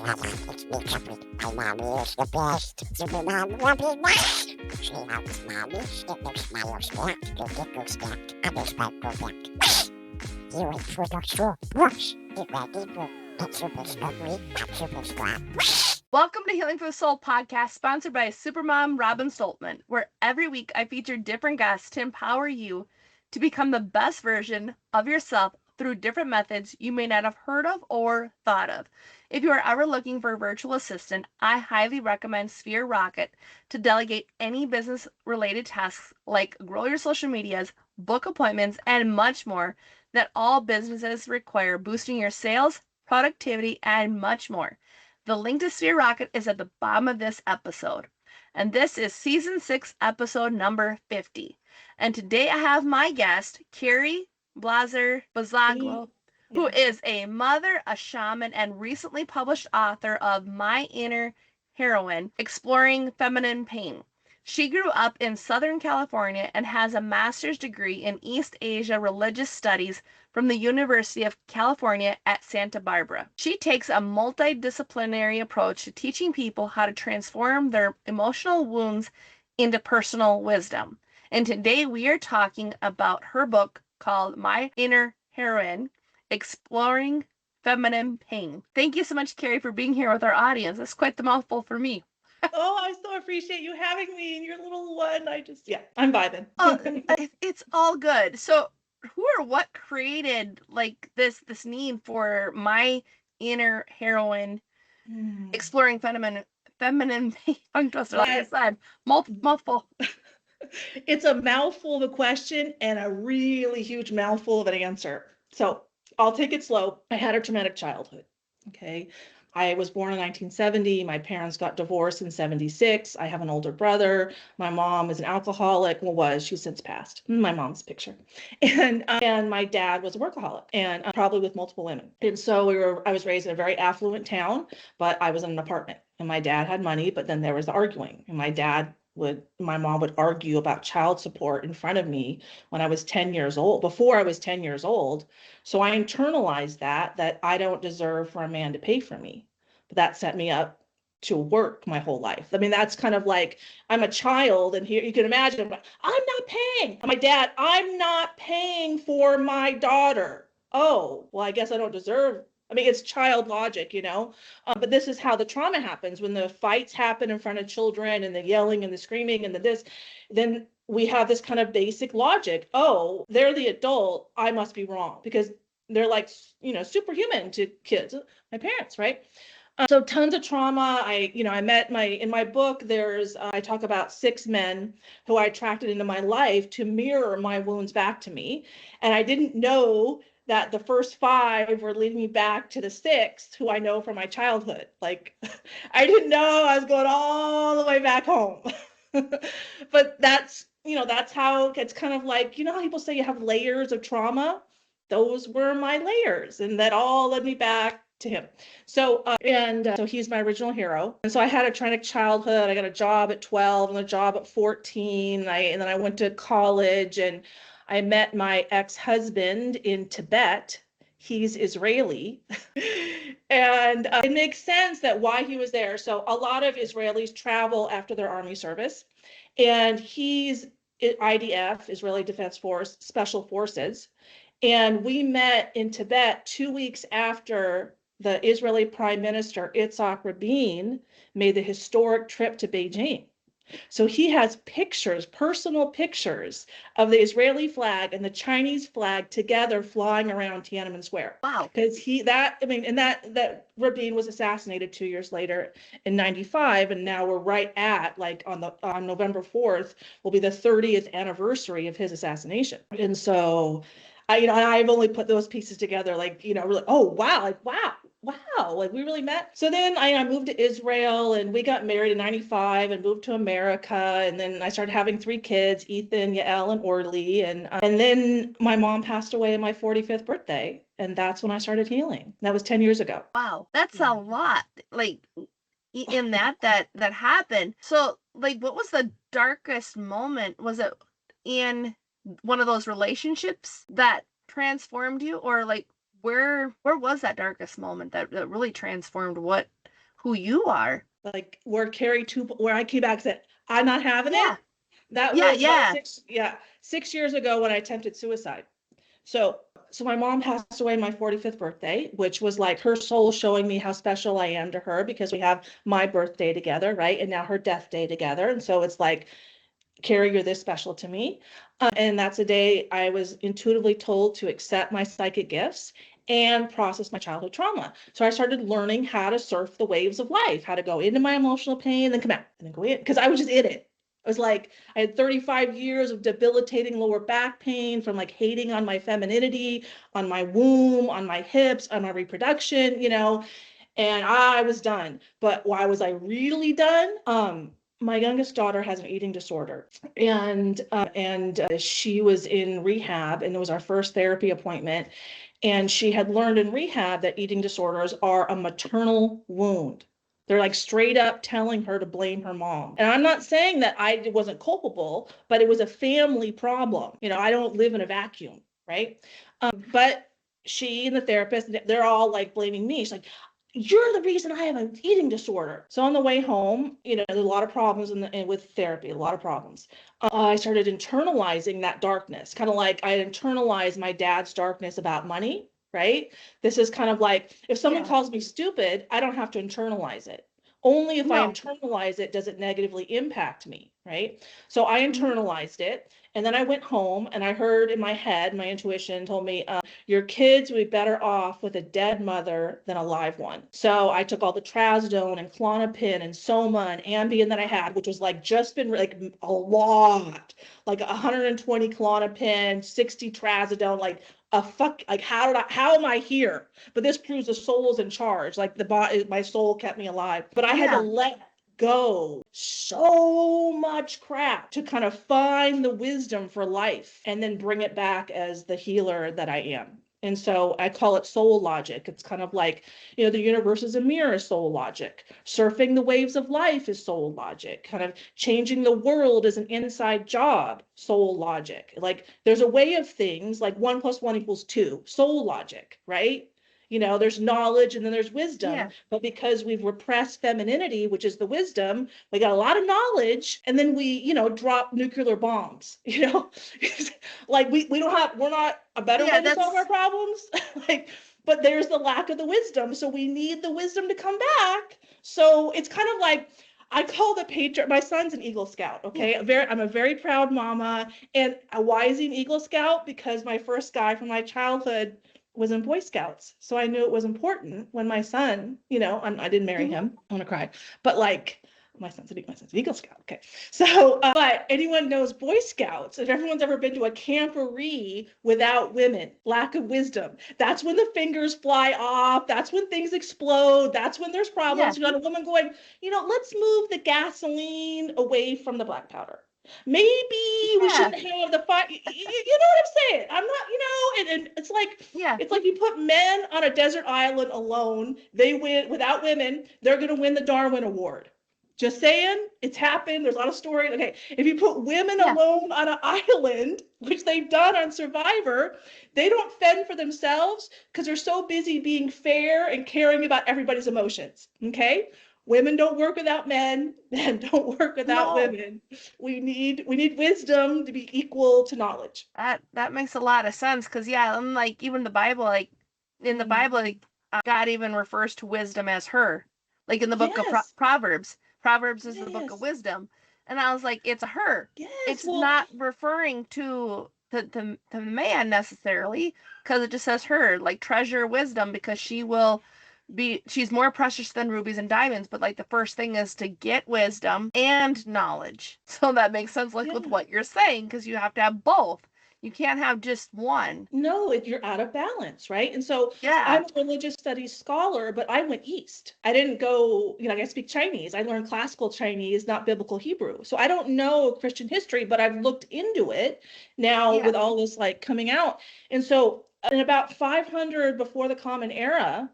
It's me, Chucky. My mommy is the best. Super mom, love you, much. She loves mommy. It makes my little snack. Go get go snack. I just might go back. You wait for the straw. Brush. Get ready for it's super slippery. Not super slap. Welcome to Healing for the Soul podcast, sponsored by Supermom Robin Stoltman, where every week I feature different guests to empower you to become the best version of yourself through different methods you may not have heard of or thought of. If you are ever looking for a virtual assistant, I highly recommend Sphere Rocket to delegate any business-related tasks like grow your social medias, book appointments, and much more that all businesses require, boosting your sales, productivity, and much more. The link to Sphere Rocket is at the bottom of this episode. And this is season 6, episode number 50. And today I have my guest, Kerry Blaser, who is a mother, a shaman, and recently published author of My Inner Heroine, Exploring Feminine Pain. She grew up in Southern California and has a master's degree in East Asia Religious Studies from the University of California at Santa Barbara. She takes a multidisciplinary approach to teaching people how to transform their emotional wounds into personal wisdom. And today we are talking about her book called My Inner Heroine, Exploring Feminine Pain. Thank you so much, Kerry, for being here with our audience. That's quite the mouthful for me. Oh, I so appreciate you having me and your little one. I'm vibing. It's all good. So who or what created like this need for My Inner Heroine, Exploring feminine tongue twister, like I said, mouthful. It's a mouthful of a question and a really huge mouthful of an answer. So I'll take it slow. I had a traumatic childhood. Okay. I was born in 1970. My parents got divorced in 76. I have an older brother. My mom is an alcoholic. Well, she's since passed. My mom's picture. And my dad was a workaholic and probably with multiple women. And so I was raised in a very affluent town, but I was in an apartment and my dad had money, but then there was the arguing and my mom would argue about child support in front of me when I was 10 years old, before I was 10 years old. So I internalized that I don't deserve for a man to pay for me. But that set me up to work my whole life. I mean, that's kind of like, I'm a child and here you can imagine, I'm not paying. My dad, I'm not paying for my daughter. Oh, well, I guess I don't deserve. I mean, it's child logic, but this is how the trauma happens when the fights happen in front of children and the yelling and the screaming and then we have this kind of basic logic. Oh, they're the adult. I must be wrong because they're like, superhuman to kids, my parents, right? So tons of trauma. I met in my book, I talk about 6 men who I attracted into my life to mirror my wounds back to me. And I didn't know that the first 5 were leading me back to the 6th, who I know from my childhood. Like, I didn't know I was going all the way back home. But that's how it's kind of like, how people say you have layers of trauma? Those were my layers, and that all led me back to him. So he's my original hero. And so I had a traumatic childhood. I got a job at 12 and a job at 14. And then I went to college and I met my ex-husband in Tibet. He's Israeli. And it makes sense that why he was there. So a lot of Israelis travel after their army service. And he's IDF, Israeli Defense Force, Special Forces. And we met in Tibet 2 weeks after the Israeli Prime Minister, Yitzhak Rabin, made the historic trip to Beijing. So he has personal pictures of the Israeli flag and the Chinese flag together flying around Tiananmen Square. Wow. Because that Rabin was assassinated 2 years later in 95. And now we're right at, like, on November 4th will be the 30th anniversary of his assassination. And so I've only put those pieces together, like, really, oh, wow, like, wow, like we really met. So then I moved to Israel and we got married in 95 and moved to America. And then I started having 3 kids, Ethan, Yael, and Orly. And then my mom passed away on my 45th birthday. And that's when I started healing. That was 10 years ago. Wow, that's a lot. Like, in that happened. So, like, what was the darkest moment? Was it in one of those relationships that transformed you, or like where was that darkest moment that really transformed what who you are. Like where where I came back and said, I'm not having Yeah. it. That Yeah, was yeah. about 6 years ago when I attempted suicide. So my mom passed away on my 45th birthday, which was like her soul showing me how special I am to her, because we have my birthday together, right? And now her death day together. And so it's like, Kerry, you're this special to me. And that's a day I was intuitively told to accept my psychic gifts and process my childhood trauma. So I started learning how to surf the waves of life, how to go into my emotional pain, then come out, and then go in, because I was just in it. I was like, I had 35 years of debilitating lower back pain from like hating on my femininity, on my womb, on my hips, on my reproduction, and I was done. But why was I really done? My youngest daughter has an eating disorder, and she was in rehab, and it was our first therapy appointment. And she had learned in rehab that eating disorders are a maternal wound. They're like straight up telling her to blame her mom. And I'm not saying that I wasn't culpable, but it was a family problem. I don't live in a vacuum, right? But she and the therapist, they're all like blaming me. She's like, you're the reason I have an eating disorder. So on the way home, there's a lot of problems with therapy, a lot of problems. I started internalizing that darkness, kind of like I internalized my dad's darkness about money, right? This is kind of like, if someone calls me stupid, I don't have to internalize it. Only if I internalize it does it negatively impact me, right? So I internalized it. And then I went home and I heard in my head, my intuition told me, your kids would be better off with a dead mother than a live one. So I took all the trazodone and Klonopin and Soma and Ambien that I had, which was like just been like a lot, like 120 Klonopin, 60 trazodone, like how am I here? But this proves the soul is in charge. Like my soul kept me alive. But I had to let go so much crap to kind of find the wisdom for life and then bring it back as the healer that I am. And so I call it soul logic. It's kind of like, the universe is a mirror, soul logic. Surfing the waves of life is soul logic. Kind of changing the world is an inside job, soul logic. Like there's a way of things like 1 + 1 = 2, soul logic, right? There's knowledge and then there's wisdom, but because we've repressed femininity, which is the wisdom, we got a lot of knowledge, and then we, drop nuclear bombs, like we're not a better way to solve our problems, but there's the lack of the wisdom, so we need the wisdom to come back. So it's kind of like, I call the patriarch. My son's an Eagle Scout. Okay, I'm a very proud mama, and why is he an Eagle Scout? Because my first guy from my childhood was in Boy Scouts. So I knew it was important when my son, I didn't marry him. I want to cry. But like, my son's an Eagle Scout. Okay. So, but anyone knows Boy Scouts, if everyone's ever been to a camporee without women, lack of wisdom, that's when the fingers fly off. That's when things explode. That's when there's problems. You got a woman going, let's move the gasoline away from the black powder. Maybe we shouldn't have the fire. You know what I'm saying? I'm not, and it's like, it's like you put men on a desert island alone. They win without women. They're going to win the Darwin Award. Just saying, it's happened. There's a lot of stories. Okay, if you put women alone on an island, which they've done on Survivor, they don't fend for themselves because they're so busy being fair and caring about everybody's emotions. Okay. Women don't work without men. Men don't work without women. We need wisdom to be equal to knowledge. That makes a lot of sense because and like even the Bible, like in the Bible, like, God even refers to wisdom as her, like in the book of Proverbs. Proverbs is the book of wisdom, and I was like, it's a her. It's not referring to the man necessarily because it just says her, like treasure wisdom because she's more precious than rubies and diamonds, but like the first thing is to get wisdom and knowledge. So that makes sense with what you're saying because you have to have both. You can't have just one. No, you're out of balance, right? And so I'm a religious studies scholar, but I went east. I didn't go, I speak Chinese. I learned classical Chinese, not biblical Hebrew. So I don't know Christian history, but I've looked into it now with all this like coming out. And so in about 500 before the Common Era,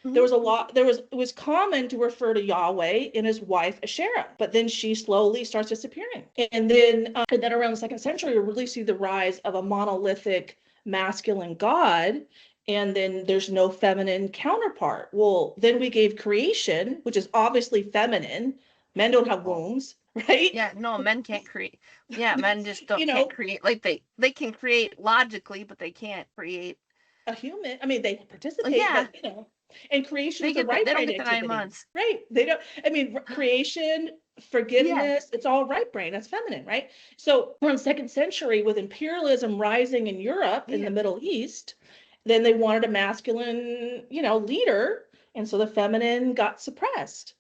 there was it was common to refer to Yahweh and his wife Asherah, but then she slowly starts disappearing. And then around the 2nd century, we really see the rise of a monolithic masculine God. and then there's no feminine counterpart. Well, then we gave creation, which is obviously feminine. Men don't have wombs, right? Yeah, no, men can't create. Yeah, men just You can't know, create. Like they can create logically, but they can't create. a human, I mean, they participate, Yeah, but and creation they is a get that. right They don't brain get the nine activity, months. right? They don't, I mean, creation, Yeah, forgiveness, it's all right brain, that's feminine, right? So we're in second century with imperialism rising in Europe, in yeah. the Middle East, then they wanted a masculine, leader, and so the feminine got suppressed.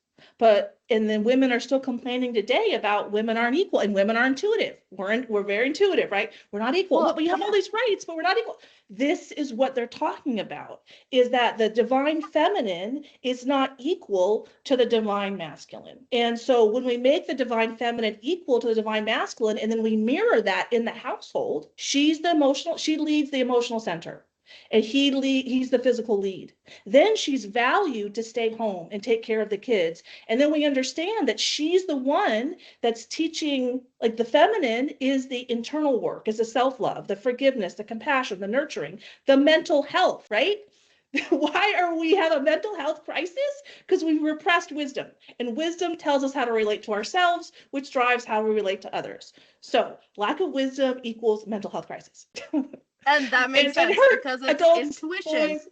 And then women are still complaining today about women aren't equal, and women are intuitive. We're very intuitive, right? We're not equal. Well, We have all these rights, but we're not equal. This is what they're talking about, is that the divine feminine is not equal to the divine masculine. And so when we make the divine feminine equal to the divine masculine, and then we mirror that in the household, she leads the emotional center. And he's the physical lead. Then she's valued to stay home and take care of the kids. And then we understand that she's the one that's teaching, like the feminine is the internal work, is the self-love, the forgiveness, the compassion, the nurturing, the mental health, right? Why are we have a mental health crisis? Because we repressed wisdom, and wisdom tells us how to relate to ourselves, which drives how we relate to others. So lack of wisdom equals mental health crisis. and that makes And sense hurt because it's adults, intuition. boys.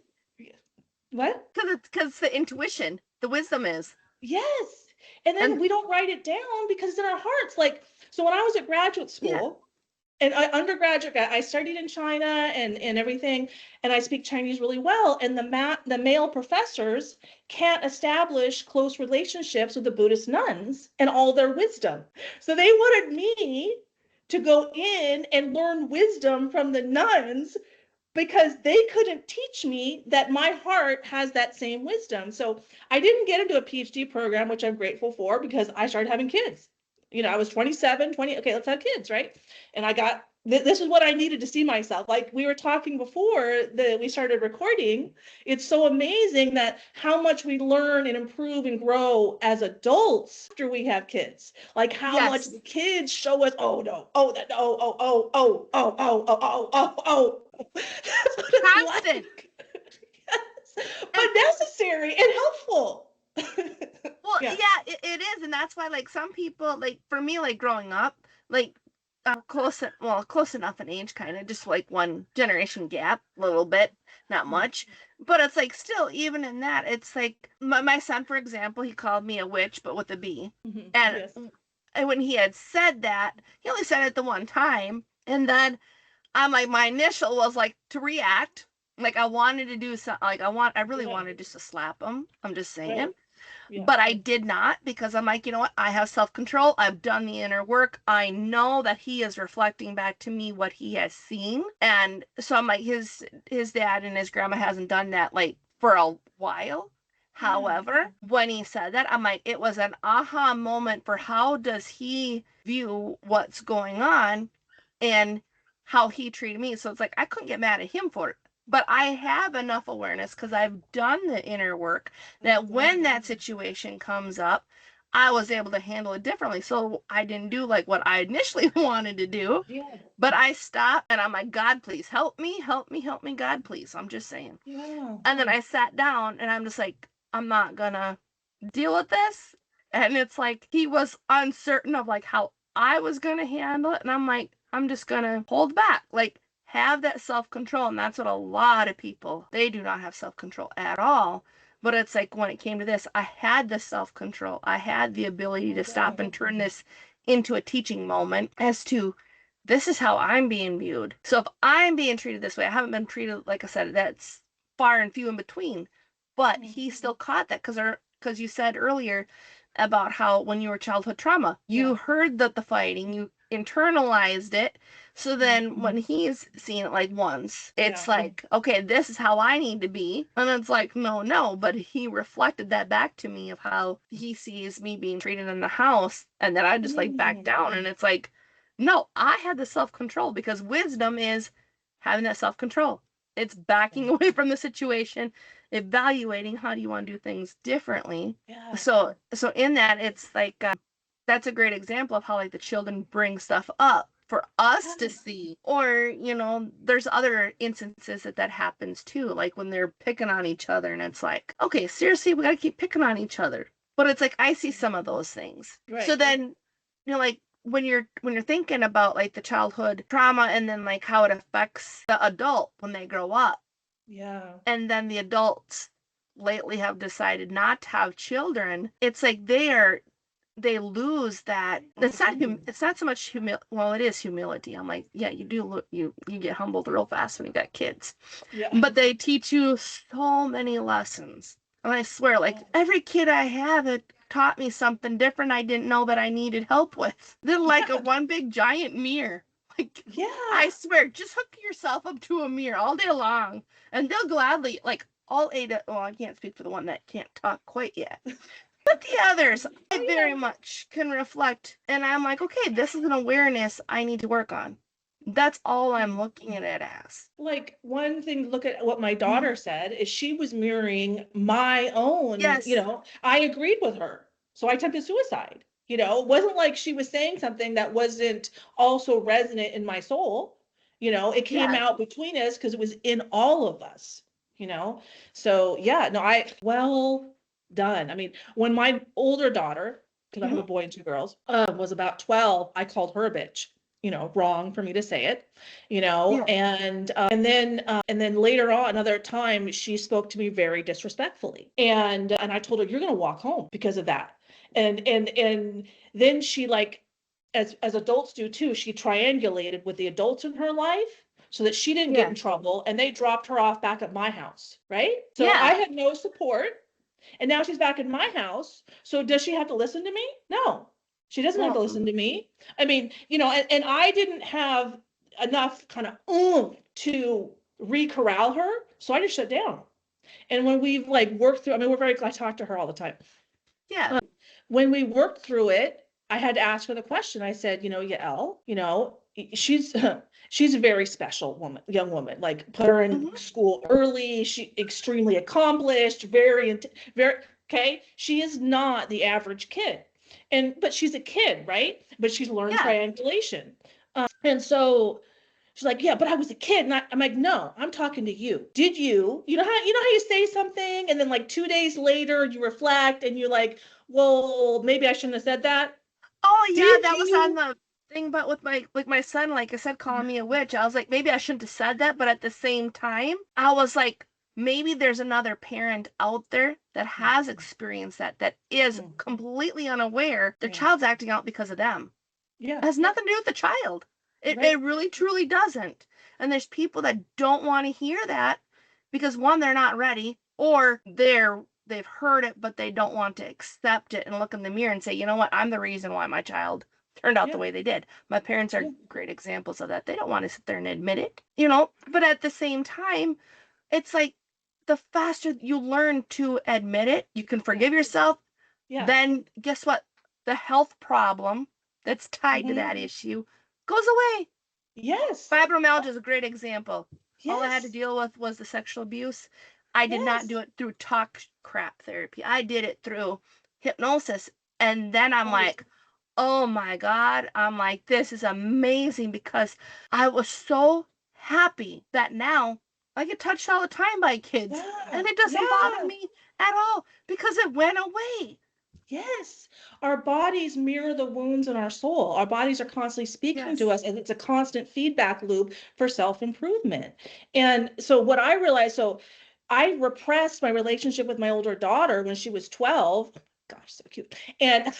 What? Because the intuition, the wisdom is. Yes. And then And we don't write it down because it's in our hearts. Like, so when I was at graduate yeah, school, and undergraduate, I studied in China and everything, and I speak Chinese really well. And the male professors can't establish close relationships with the Buddhist nuns and all their wisdom. So they wanted me to go in and learn wisdom from the nuns because they couldn't teach me that my heart has that same wisdom. So I didn't get into a PhD program, which I'm grateful for, because I started having kids. I was 27, 20, okay, let's have kids, right? And this is what I needed to see myself. Like we were talking before that we started recording, it's so amazing that how much we learn and improve and grow as adults after we have kids. Like how much yes, the kids show us, oh no, oh that, oh. That's what it's constant. like. Yes. But And necessary and helpful. well, Yeah. yeah, it is, and that's why like some people, like for me, like growing up, like close enough in age, kind of just like one generation gap, a little bit, not much, but it's like still even in that, it's like my son, for example, he called me a witch, but with a B, Mhm. and Yes. when he had said that, he only said it the one time, and then I'm like, my initial was like to react. Like I wanted to do something. Like I really Yeah. wanted just to slap him. I'm just saying. Right. Yeah. But I did not because I'm like, you know what? I have self control. I've done the inner work. I know that he is reflecting back to me what he has seen. And so I'm like, his dad and his grandma hasn't done that like for a while. Yeah. However, when he said that, I'm like, it was an aha moment for how does he view what's going on and how he treated me. So it's like I couldn't get mad at him for it. But I have enough awareness because I've done the inner work that when that situation comes up, I was able to handle it differently. So I didn't do like what I initially wanted to do, Yeah. but I stopped and I'm like, God, please help me, help me, help me, God, please. I'm just saying. Yeah. And then I sat down and I'm just like, I'm not gonna deal with this. And it's like he was uncertain of like how I was gonna handle it. And I'm like, I'm just gonna hold back. Like have that self-control. And that's what a lot of people, they do not have self-control at all. But it's like when it came to this, I had the self-control. I had the ability to stop and turn this into a teaching moment as to this is how I'm being viewed. So if I'm being treated this way, I haven't been treated, like I said, that's far and few in between. But he still caught that because you said earlier about how when you were childhood trauma, you heard the fighting, you internalized it. So then when he's seen it like once, it's like, okay, this is how I need to be. And it's like, no, but he reflected that back to me of how he sees me being treated in the house. And then I just like back down. And it's like, no, I had the self control because wisdom is having that self control. It's backing away from the situation, evaluating how do you want to do things differently. Yeah. So in that, it's like that's a great example of how like the children bring stuff up for us to see. Or, there's other instances that happens too, like when they're picking on each other and it's like, okay, seriously, we gotta keep picking on each other. But it's like, I see some of those things. Right. So then, like when you're thinking about like the childhood trauma and then like how it affects the adult when they grow up. Yeah. And then the adults lately have decided not to have children. It's like they lose that. It's not so much well, it is humility. I'm like, yeah, you get humbled real fast when you got kids. Yeah. But they teach you so many lessons. And I swear, like every kid I have, it taught me something different I didn't know that I needed help with. They're like a one big giant mirror. Like, Yeah. I swear, just hook yourself up to a mirror all day long, and they'll gladly, like, all eight. Well, I can't speak for the one that can't talk quite yet. But the others, I very much can reflect, and I'm like, okay, this is an awareness I need to work on. That's all I'm looking at it as. Like, one thing to look at what my daughter said is she was mirroring my own, Yes. I agreed with her. So I attempted suicide. It wasn't like she was saying something that wasn't also resonant in my soul. It came out between us because it was in all of us, So yeah, no, well done. I mean, when my older daughter, because I have a boy and two girls, was about 12, I called her a bitch. Wrong for me to say it, and then later on, another time, she spoke to me very disrespectfully, and I told her, you're going to walk home because of that, and then she, like, as adults do too, she triangulated with the adults in her life so that she didn't get in trouble, and they dropped her off back at my house, right? So I had no support, and now she's back in my house. So does she have to listen to me? No. She doesn't have to listen to me. I mean, and I didn't have enough kind of to re-corral her, so I just shut down. And when we've like worked through, I mean, I talk to her all the time. Yeah. When we worked through it, I had to ask her the question. I said, Yael, she's a very special young woman. Like, put her in school early. She extremely accomplished, very, okay. She is not the average kid. But she's a kid, right? But she's learned triangulation. And so she's like, yeah, but I was a kid. And I'm like, no, I'm talking to you. Did you know how you say something and then like 2 days later you reflect and you're like, well, maybe I shouldn't have said that. Oh yeah, that was on the thing, but with my son, like I said, calling me a witch. I was like, maybe I shouldn't have said that, but at the same time, I was like, maybe there's another parent out there that has experienced that is completely unaware their child's acting out because of them. Yeah. It has nothing to do with the child. It really truly doesn't. And there's people that don't want to hear that because, one, they're not ready, or they've heard it but they don't want to accept it and look in the mirror and say, you know what, I'm the reason why my child turned out the way they did. My parents are great examples of that. They don't want to sit there and admit it, but at the same time, it's like, the faster you learn to admit it, you can forgive yourself. Then guess what? The health problem that's tied to that issue goes away. Yes. Fibromyalgia is a great example. All I had to deal with was the sexual abuse. I did not do it through talk crap therapy. I did it through hypnosis. And then I'm like, oh my God. I'm like, this is amazing, because I was so happy that now I get touched all the time by kids. And it doesn't bother me at all because it went away. Yes. Our bodies mirror the wounds in our soul. Our bodies are constantly speaking to us, and it's a constant feedback loop for self-improvement. And so what I realized, so I repressed my relationship with my older daughter when she was 12. Gosh, so cute. And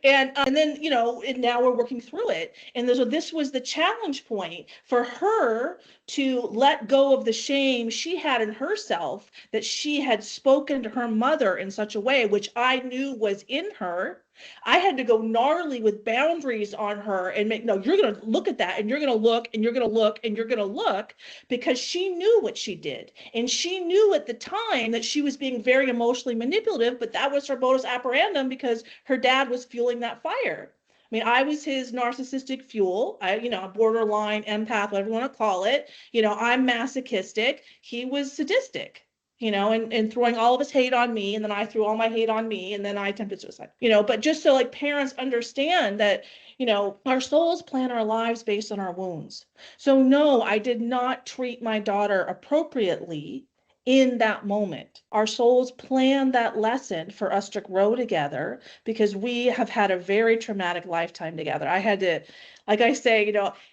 then, and now we're working through it. And so this was the challenge point for her to let go of the shame she had in herself, that she had spoken to her mother in such a way, which I knew was in her. I had to go gnarly with boundaries on her and no, you're going to look at that, and you're going to look, and you're going to look, and you're going to look, because she knew what she did. And she knew at the time that she was being very emotionally manipulative, but that was her modus operandum because her dad was fueling that fire. I mean, I was his narcissistic fuel. Borderline empath, whatever you want to call it. I'm masochistic. He was sadistic. and throwing all of his hate on me. And then I threw all my hate on me, and then I attempted suicide, but just so like parents understand that, our souls plan our lives based on our wounds. So no, I did not treat my daughter appropriately in that moment. Our souls planned that lesson for us to grow together because we have had a very traumatic lifetime together. I had to, like I say,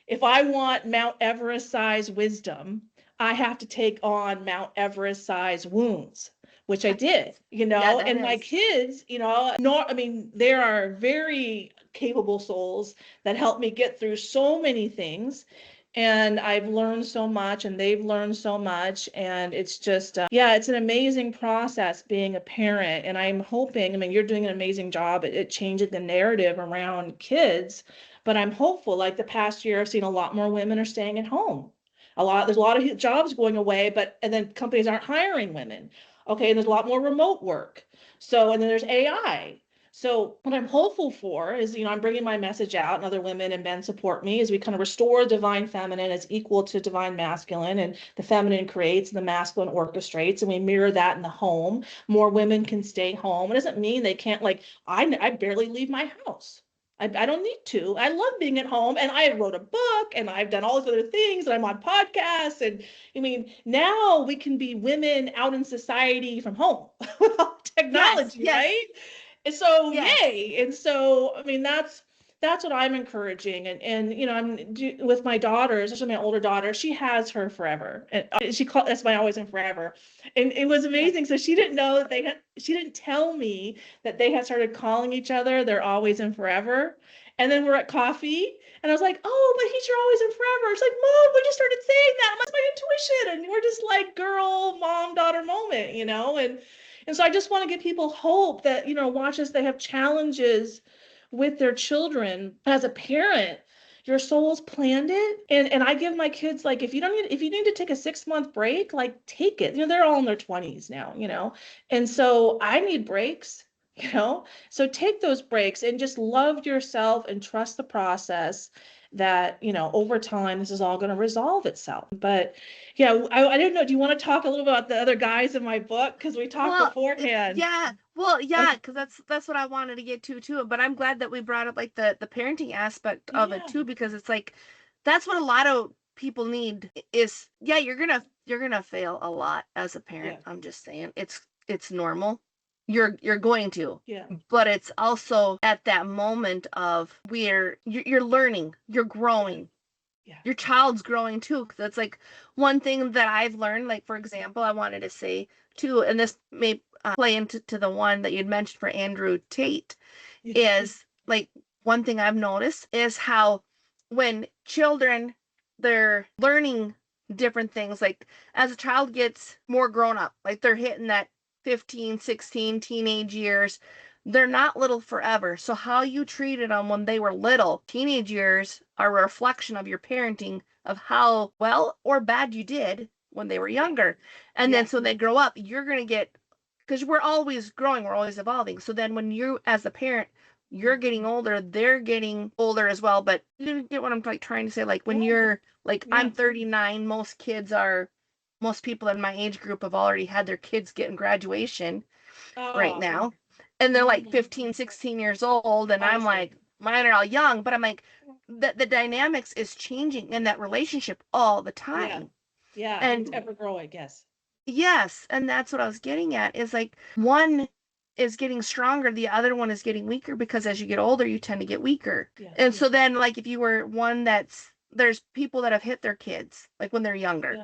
if I want Mount Everest size wisdom, I have to take on Mount Everest size wounds, which I did, and my kids, there are very capable souls that help me get through so many things. And I've learned so much, and they've learned so much. And it's just, it's an amazing process being a parent. And I'm hoping, you're doing an amazing job at changing the narrative around kids. But I'm hopeful, like the past year, I've seen a lot more women are staying at home. There's a lot of jobs going away, and then companies aren't hiring women. Okay, and there's a lot more remote work. So, and then there's AI. So what I'm hopeful for is, I'm bringing my message out, and other women and men support me as we kind of restore divine feminine as equal to divine masculine, and the feminine creates and the masculine orchestrates, and we mirror that in the home. More women can stay home. It doesn't mean they can't, I barely leave my house. I don't need to. I love being at home, and I wrote a book, and I've done all these other things, and I'm on podcasts, and now we can be women out in society from home with technology, yes. Right? And so, yes. Yay. And so, that's what I'm encouraging. And I'm with my daughters, especially my older daughter, she has her forever. And that's my always and forever. And it was amazing. So she didn't know that she didn't tell me that they had started calling each other their always and forever. And then we're at coffee, and I was like, oh, but he's your always and forever. It's like, Mom, we just started saying that. That's my intuition. And we're just like girl, mom, daughter moment, and so I just want to give people hope that, watch as they have challenges with their children. As a parent, your soul's planned it. And I give my kids, if you need to take a 6-month break, take it. They're all in their 20s now, and so I need breaks, so take those breaks and just love yourself and trust the process that, over time, this is all going to resolve itself. But yeah, I didn't know, do you want to talk a little about the other guys in my book? Because we talked beforehand. Yeah, because that's what I wanted to get to too. But I'm glad that we brought up the parenting aspect of it too, because it's that's what a lot of people need is, you're gonna fail a lot as a parent. Yeah. I'm just saying, it's normal. You're going to, but it's also at that moment of where you're learning, you're growing. Yeah. Your child's growing too. That's one thing that I've learned. For example, I wanted to say too, and this may play into the one that you'd mentioned for Andrew Tate, is one thing I've noticed is how when children, they're learning different things, as a child gets more grown up, they're hitting that 15, 16 teenage years, they're not little forever. So how you treated them when they were little, teenage years are a reflection of your parenting, of how well or bad you did when they were younger. And then so when they grow up, you're going to get, because we're always growing, we're always evolving. So then when you, as a parent, you're getting older, they're getting older as well. But you get what I'm trying to say? When you're I'm 39, most people in my age group have already had their kids getting graduation right now. And they're 15, 16 years old. And I'm mine are all young, but I'm the dynamics is changing in that relationship all the time. Yeah. And it's ever growing, yes. Yes. And that's what I was getting at is one is getting stronger, the other one is getting weaker, because as you get older, you tend to get weaker. And so then if you were one there's people that have hit their kids when they're younger.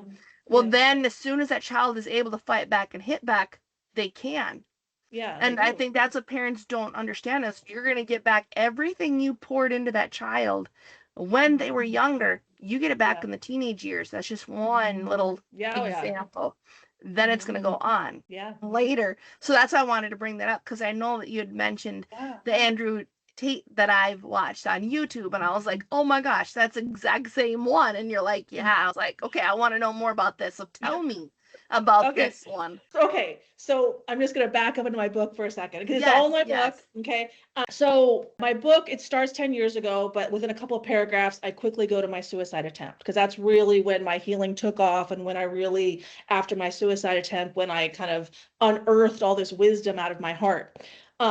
Well, then as soon as that child is able to fight back and hit back, they can. Yeah. And I think that's what parents don't understand is you're going to get back everything you poured into that child when they were younger. You get it back in the teenage years. That's just one little example. Then it's going to go on later. So that's why I wanted to bring that up, because I know that you had mentioned the Andrew Tate that I've watched on YouTube, and I was like, oh my gosh, that's the exact same one. And you're I was okay, I want to know more about this, so tell me. about Okay. this one. Okay, so I'm just going to back up into my book for a second because it's all in my book. Okay. So my book, it starts 10 years ago, but within a couple of paragraphs, I quickly go to my suicide attempt because that's really when my healing took off and when I really, after my suicide attempt, when I kind of unearthed all this wisdom out of my heart.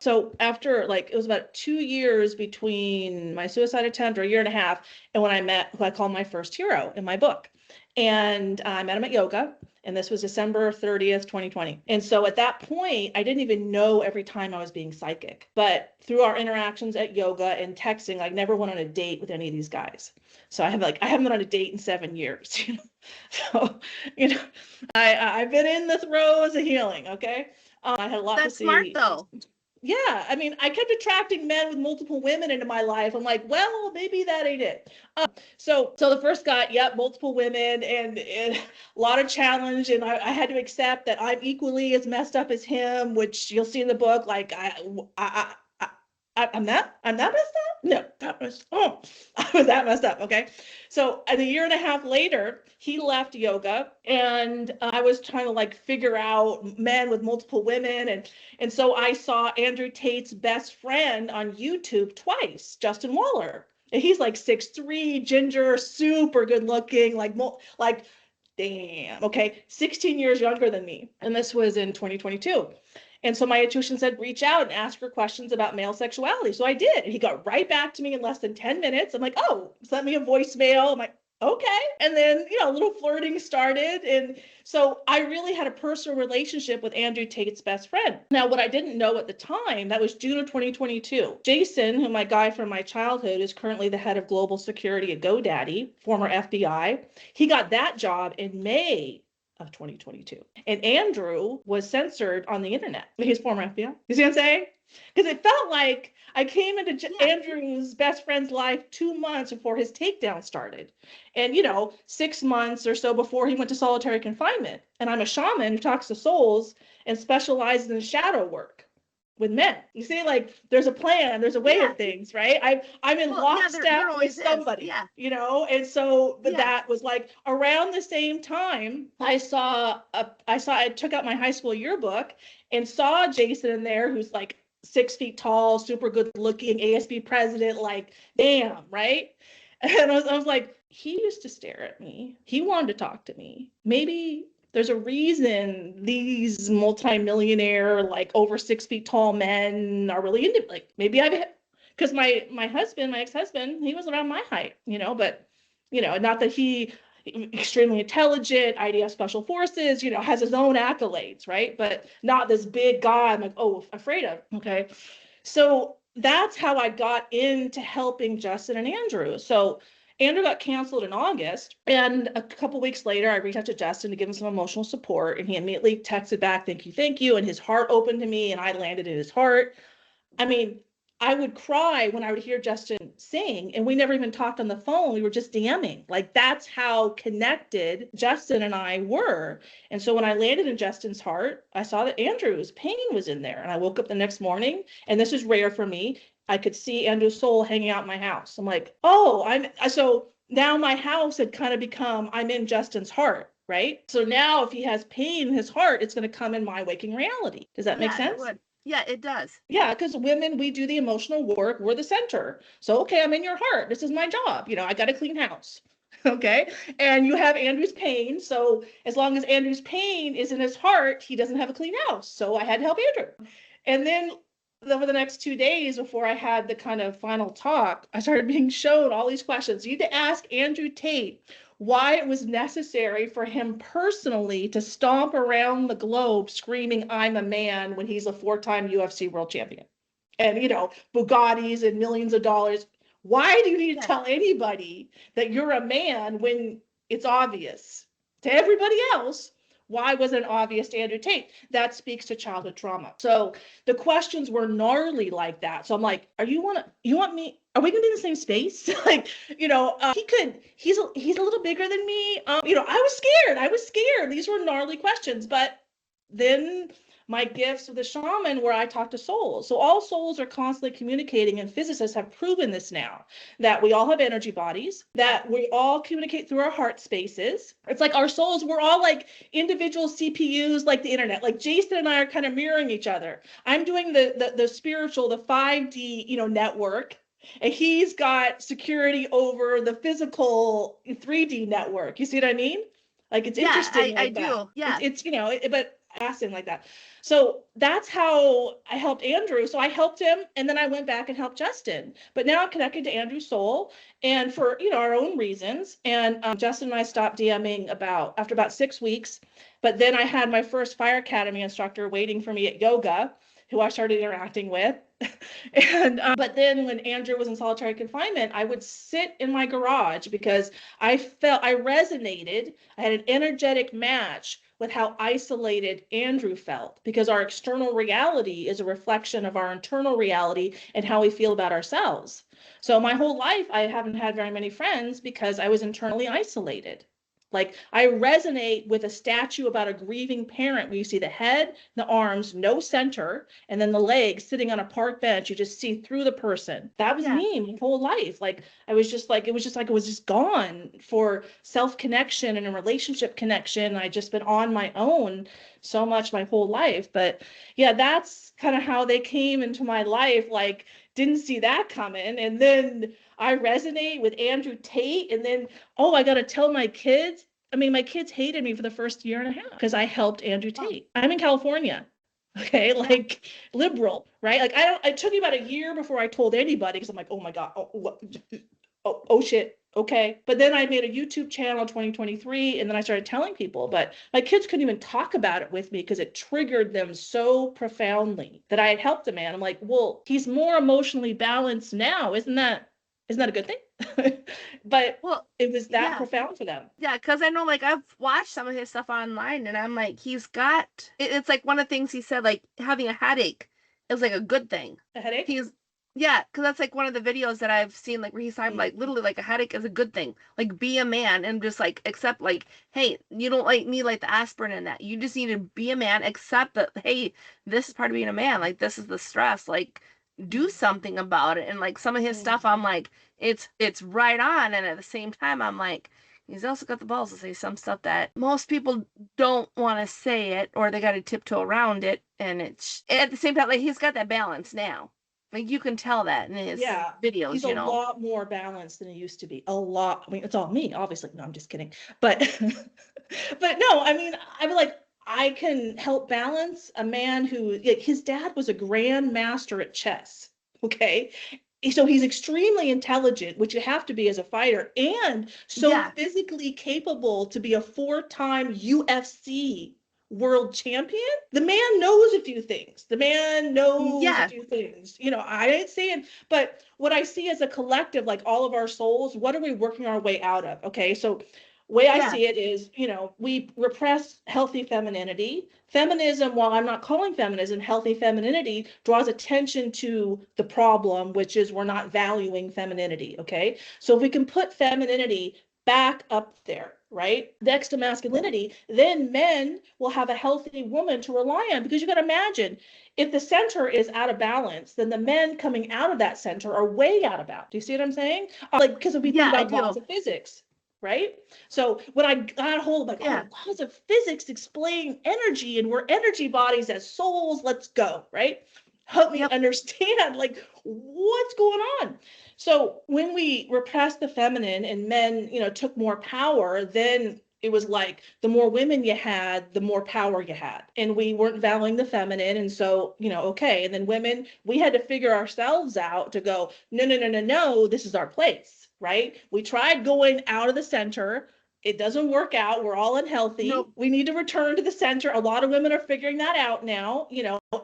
So after it was about 2 years between my suicide attempt, or a year and a half, and when I met who I call my first hero in my book. And I met him at yoga. And this was December 30th, 2020. And so at that point, I didn't even know every time I was being psychic. But through our interactions at yoga and texting, I never went on a date with any of these guys. So I haven't been on a date in 7 years. So, I've been in the throes of healing. Okay. I had a lot to see. That's smart though. Yeah, I mean, I kept attracting men with multiple women into my life. I'm like, well, maybe that ain't it. So the first guy, multiple women and a lot of challenge, and I had to accept that I'm equally as messed up as him, which you'll see in the book. Like I'm that messed up? No, I was that messed up. Okay. So a year and a half later, he left yoga and I was trying to figure out men with multiple women. And so I saw Andrew Tate's best friend on YouTube twice, Justin Waller. And he's 6'3", ginger, super good looking, damn, okay, 16 years younger than me. And this was in 2022. And so my intuition said, reach out and ask her questions about male sexuality. So I did. And he got right back to me in less than 10 minutes. I'm like, oh, sent me a voicemail. I'm like, okay. And then, a little flirting started. And so I really had a personal relationship with Andrew Tate's best friend. Now, what I didn't know at the time, that was June of 2022. Jason, who my guy from my childhood, is currently the head of global security at GoDaddy, former FBI. He got that job in May of 2022. And Andrew was censored on the internet. He's former FBI. You see what I'm saying? Because it felt like I came into Andrew's best friend's life 2 months before his takedown started. And, 6 months or so before he went to solitary confinement. And I'm a shaman who talks to souls and specializes in shadow work with men. You see, there's a plan, there's a way of things, right? I'm in lockstep with somebody, and so, but that was around the same time I took out my high school yearbook and saw Jason in there, who's 6 feet tall, super good looking, ASB president, damn, right? And I was like, he used to stare at me. He wanted to talk to me. Maybe there's a reason these multimillionaire, over 6 feet tall men are really into, maybe because my ex-husband, he was around my height, but, not that he extremely intelligent, IDF special forces, has his own accolades, right? But not this big guy I'm afraid of. Okay. So that's how I got into helping Justin and Andrew. So Andrew got canceled in August, and a couple weeks later, I reached out to Justin to give him some emotional support, and he immediately texted back, thank you, and his heart opened to me, and I landed in his heart. I mean, I would cry when I would hear Justin sing, and we never even talked on the phone. We were just DMing. That's how connected Justin and I were. And so when I landed in Justin's heart, I saw that Andrew's pain was in there, and I woke up the next morning, and this is rare for me, I could see Andrew's soul hanging out in my house. I'm like, so now my house had kind of become, I'm in Justin's heart, right? So now if he has pain in his heart, it's going to come in my waking reality. Does that make sense? It would. Yeah, it does. Yeah, because women, we do the emotional work. We're the center. So, okay, I'm in your heart. This is my job. I got a clean house. Okay. And you have Andrew's pain. So as long as Andrew's pain is in his heart, he doesn't have a clean house. So I had to help Andrew. And then over the next 2 days before I had the kind of final talk, I started being shown all these questions. You need to ask Andrew Tate why it was necessary for him personally to stomp around the globe screaming, I'm a man, when he's a 4-time UFC world champion. And, Bugattis and millions of dollars. Why do you need to tell anybody that you're a man when it's obvious to everybody else? Why wasn't it obvious to Andrew Tate? That speaks to childhood trauma. So the questions were gnarly like that. So I'm like, are we gonna be in the same space? He's a little bigger than me. I was scared. These were gnarly questions. But then my gifts with the shaman where I talk to souls. So all souls are constantly communicating, and physicists have proven this now, that we all have energy bodies, that we all communicate through our heart spaces. It's like our souls, we're all like individual CPUs, like the internet. Like Jason and I are kind of mirroring each other. I'm doing the spiritual, the 5D, network. And he's got security over the physical 3D network. You see what I mean? Like it's interesting. I like that. do. Yeah. It's but asking like that. So that's how I helped Andrew. So I helped him, and then I went back and helped Justin. But now I'm connected to Andrew's soul, and for our own reasons. And Justin and I stopped DMing after about 6 weeks. But then I had my first Fire Academy instructor waiting for me at yoga, who I started interacting with. And but then when Andrew was in solitary confinement, I would sit in my garage because I resonated. I had an energetic match with how isolated Andrew felt, because our external reality is a reflection of our internal reality and how we feel about ourselves. So my whole life, I haven't had very many friends because I was internally isolated. Like I resonate with a statue about a grieving parent where you see the head, the arms, no center, and then the legs sitting on a park bench. You just see through the person. That was me my whole life. Like I was just like, it was just gone for self-connection and a relationship connection. I just been on my own so much my whole life. But yeah, that's kind of how they came into my life. Like didn't see that coming. And then I resonate with Andrew Tate. And then, I got to tell my kids. I mean, my kids hated me for the first year and a half because I helped Andrew Tate. I'm in California. Okay. Like liberal, right? Like it took me about a year before I told anybody, because I'm like, oh my God. Oh shit. Okay. But then I made a YouTube channel in 2023, and then I started telling people, but my kids couldn't even talk about it with me because it triggered them so profoundly that I had helped a man. I'm like, well, he's more emotionally balanced now. Isn't that a good thing? But it was that profound for them. Yeah, because I know, like, I've watched some of his stuff online, and I'm like, it's like one of the things he said, like, having a headache is like a good thing. A headache? Yeah, because that's like one of the videos that I've seen, like, where he's talking like literally like a headache is a good thing. Like, be a man and just like accept, like, hey, you don't like need like the aspirin in that. You just need to be a man, accept that, hey, this is part of being a man. Like, this is the stress. Like, do something about it. And like some of his stuff, I'm like, it's right on. And at the same time, I'm like, he's also got the balls to say some stuff that most people don't want to say it, or they got to tiptoe around it. And it's at the same time, like he's got that balance now. Like you can tell that in his videos. He's a lot more balanced than he used to be. A lot. I mean, it's all me, obviously. No, I'm just kidding. But but no, I mean, I'm like, I can help balance a man who, like, his dad was a grand master at chess. Okay. So he's extremely intelligent, which you have to be as a fighter, and so physically capable to be a 4-time UFC world champion. The man knows a few things. The man knows a few things. I ain't saying, but what I see as a collective, like all of our souls, what are we working our way out of? Okay. So way I see it is, we repress healthy femininity. Feminism, while I'm not calling feminism healthy femininity, draws attention to the problem, which is we're not valuing femininity. Okay. So if we can put femininity back up there, right, next to masculinity, then men will have a healthy woman to rely on. Because you got to imagine, if the center is out of balance, then the men coming out of that center are way out of balance. Do you see what I'm saying? Like, because if we think about laws of physics, right? So when I got a hold of laws of physics explain energy, and we're energy bodies as souls, let's go, right? Help me understand, like, what's going on. So when we repressed the feminine and men, took more power, then it was like the more women you had, the more power you had. And we weren't valuing the feminine. And so, okay. And then women, we had to figure ourselves out to go, no, this is our place, right? We tried going out of the center. It doesn't work out. We're all unhealthy. Nope. We need to return to the center. A lot of women are figuring that out now.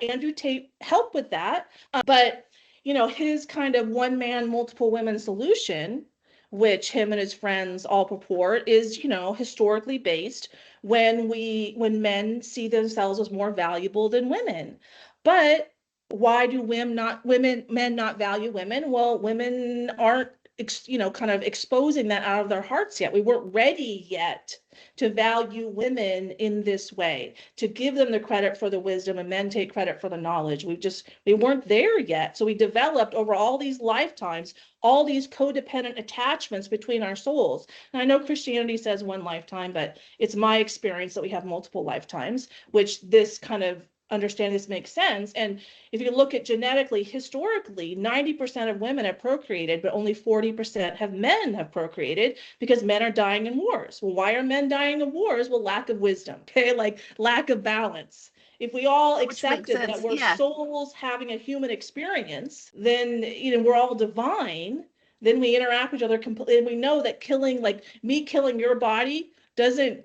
Andrew Tate helped with that. But his kind of one man, multiple women solution, which him and his friends all purport, is, historically based when men see themselves as more valuable than women. But why do men not value women? Well, women aren't kind of exposing that out of their hearts yet. We weren't ready yet to value women in this way, to give them the credit for the wisdom and men take credit for the knowledge. We weren't there yet. So we developed over all these lifetimes, all these codependent attachments between our souls. And I know Christianity says one lifetime, but it's my experience that we have multiple lifetimes, which this kind of understand this makes sense. And if you look at genetically, historically, 90% of women have procreated, but only 40% of men have procreated because men are dying in wars. Well, why are men dying in wars? Well, lack of wisdom, okay? Like lack of balance. If we all accepted that we're souls having a human experience, then, we're all divine, then we interact with each other completely. And we know that me killing your body doesn't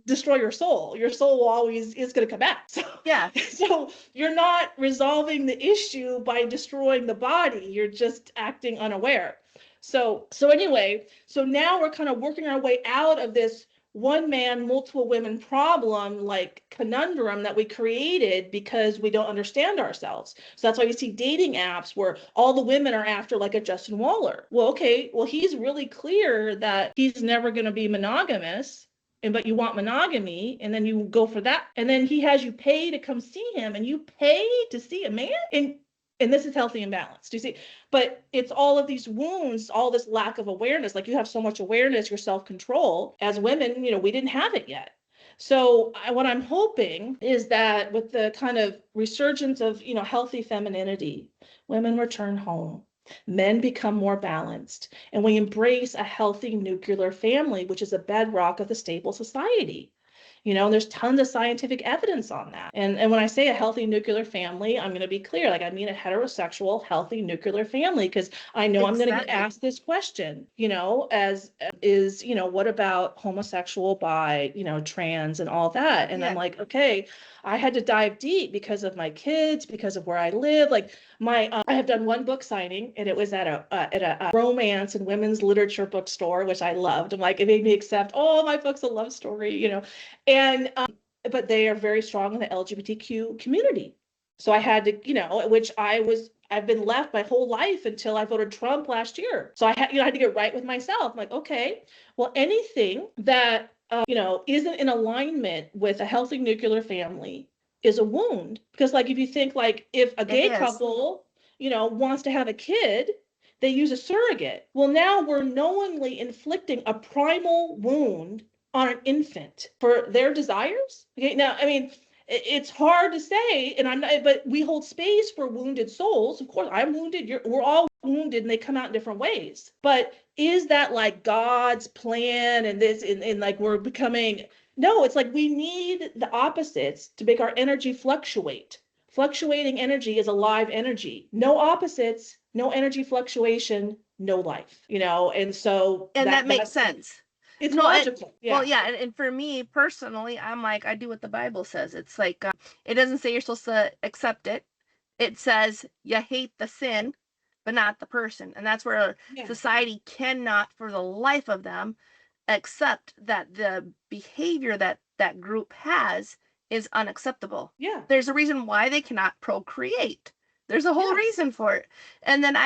destroy your soul. Your soul always is going to come back. So you're not resolving the issue by destroying the body. You're just acting unaware. So anyway, so now we're kind of working our way out of this one man, multiple women problem, like conundrum that we created because we don't understand ourselves. So that's why you see dating apps where all the women are after like a Justin Waller. Well, okay, he's really clear that he's never going to be monogamous. But you want monogamy, and then you go for that, and then he has you pay to come see him, and you pay to see a man, and this is healthy and balanced. Do you see? But it's all of these wounds, all this lack of awareness. Like you have so much awareness, your self-control. As women, we didn't have it yet. So what I'm hoping is that with the kind of resurgence of healthy femininity, women return home. Men become more balanced, and we embrace a healthy nuclear family, which is a bedrock of the stable society. There's tons of scientific evidence on that. And when I say a healthy nuclear family, I'm going to be clear. Like I mean a heterosexual, healthy nuclear family, because I know I'm going to get asked this question, as is, what about homosexual, bi, trans and all that? And I'm like, okay, I had to dive deep because of my kids, because of where I live. Like I have done one book signing, and it was at a romance and women's literature bookstore, which I loved. I'm like, it made me accept all my books, a love story, and but they are very strong in the LGBTQ community. So I had to, I've been left my whole life until I voted Trump last year. So I had to get right with myself. I'm like, okay, well, anything that isn't in alignment with a healthy nuclear family is a wound. Because like if you think like if a gay couple wants to have a kid, they use a surrogate. Well, now we're knowingly inflicting a primal wound on an infant for their desires. Okay, now I mean it's hard to say, and I'm not, but we hold space for wounded souls. Of course, I'm wounded. We're all wounded, and they come out in different ways. But is that like God's plan? And this, and like we're becoming? No, it's like we need the opposites to make our energy fluctuate. Fluctuating energy is a live energy. No opposites, no energy fluctuation, no life. And so that makes sense. It's logical. Well, yeah. And for me personally, I'm like, I do what the Bible says. It's like, it doesn't say you're supposed to accept it. It says you hate the sin, but not the person. And that's where society cannot, for the life of them, accept that the behavior that group has is unacceptable. Yeah. There's a reason why they cannot procreate. There's a whole reason for it. And then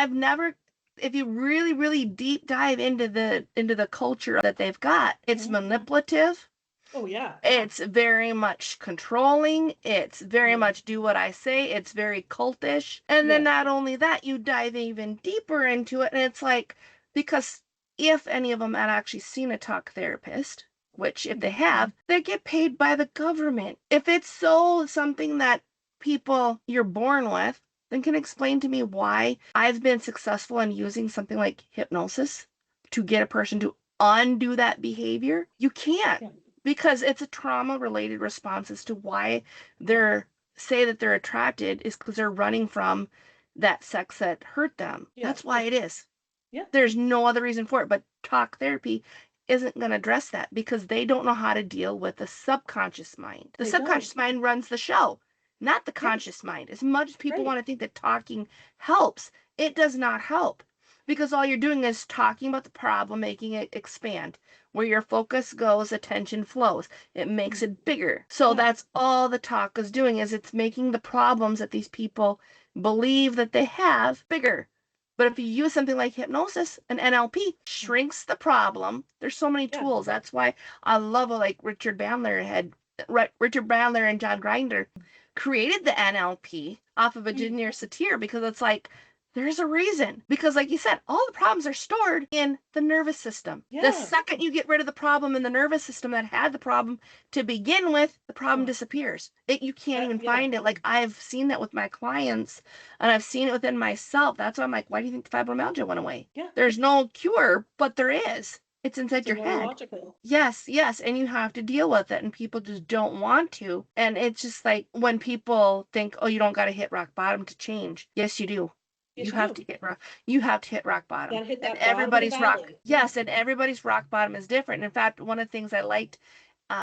if you really, really deep dive into the culture that they've got, it's manipulative. Oh yeah. It's very much controlling. It's very much do what I say. It's very cultish. And then not only that, you dive even deeper into it, and it's like, because if any of them had actually seen a talk therapist, which if they have, they get paid by the government. If it's something that you're born with, then can explain to me why I've been successful in using something like hypnosis to get a person to undo that behavior. You can't, because it's a trauma-related response as to why say that they're attracted is because they're running from that sex that hurt them. That's why it is. Yeah. There's no other reason for it, but talk therapy isn't going to address that because they don't know how to deal with the subconscious mind. The subconscious mind runs the show, not the conscious mind. As much as people want to think that talking helps, it does not help, because all you're doing is talking about the problem, making it expand. Where your focus goes, attention flows. It makes it bigger. So that's all the talk is doing, is it's making the problems that these people believe that they have bigger. But if you use something like hypnosis and NLP, shrinks the problem. There's so many tools. That's why I love what like Richard Bandler and John Grinder created the NLP off of a Engineer Satir, because it's like, there's a reason. Because like you said, all the problems are stored in the nervous system. The second you get rid of the problem in the nervous system that had the problem to begin with, the problem disappears. You can't even find it. Like, I've seen that with my clients, and I've seen it within myself. That's why I'm like, why do you think the fibromyalgia went away? There's no cure, but there is. It's inside your head. Yes. And you have to deal with it, and people just don't want to. And it's just like, when people think, oh, you don't got to hit rock bottom to change. Yes, you do. You have to hit rock bottom. Gotta hit that and everybody's bottom of the rock. valley. Yes, and everybody's rock bottom is different. In fact, one of the things I liked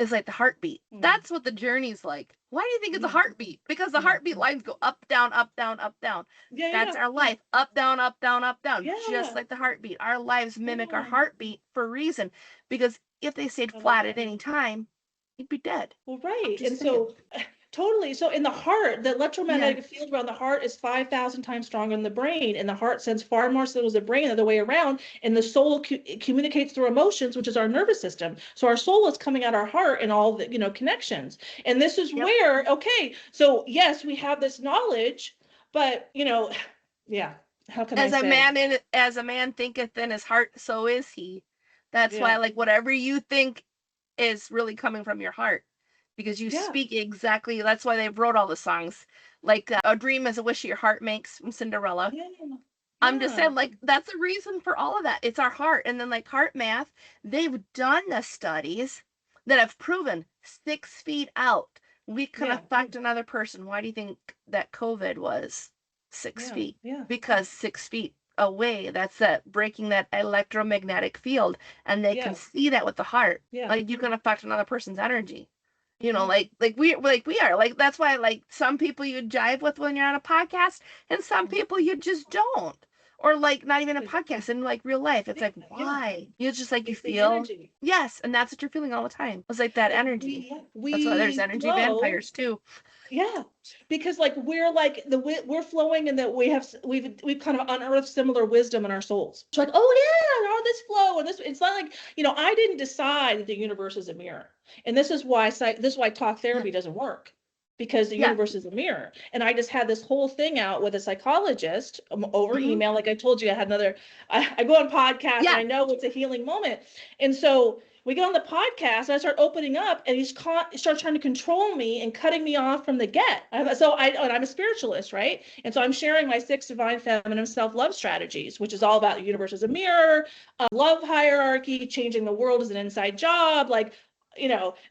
is like the heartbeat. That's what the journey's like. Why do you think it's a heartbeat? Because the heartbeat lines go up, down, up, down, up, down. That's our life. Up, down, up, down, up, down. Just like the heartbeat. Our lives mimic our heartbeat for a reason. Because if they stayed flat at any time, you'd be dead. Well, right. And so totally. So in the heart, the electromagnetic field around the heart is 5,000 times stronger than the brain. And the heart sends far more signals to the brain the other way around. And the soul communicates through emotions, which is our nervous system. So our soul is coming out our heart and all the, connections. And this is where, so yes, we have this knowledge, but, how can I say? As a man thinketh in his heart, so is he. That's why, like, whatever you think is really coming from your heart. Because you speak exactly. That's why they wrote all the songs, like "A Dream Is a Wish Your Heart Makes" from Cinderella. I'm just saying, like, that's the reason for all of that. It's our heart. And then, like, heart math, they've done the studies that have proven 6 feet out we can affect another person. Why do you think that COVID was 6 feet? Because 6 feet away, that's that breaking that electromagnetic field, and they can see that with the heart. Like, you can affect another person's energy. Like we are, like, that's why, like, some people you jive with when you're on a podcast, and some people you just don't, or like not even a podcast, in like real life. It's like, why? It's just like, you feel, yes, and that's what you're feeling all the time. It's like that energy. That's why there's energy vampires too. Because like we're flowing, and that we've kind of unearthed similar wisdom in our souls. It's like, this flow, and this, it's not like, I didn't decide that the universe is a mirror. And this is why talk therapy doesn't work, because the universe is a mirror. And I just had this whole thing out with a psychologist over email. Like I told you, I go on podcasts, and I know it's a healing moment. And so we get on the podcast, and I start opening up, and he starts trying to control me and cutting me off from the get. And I'm a spiritualist, right? And so I'm sharing my 6 divine feminine self-love strategies, which is all about the universe as a mirror, love hierarchy, changing the world as an inside job, like,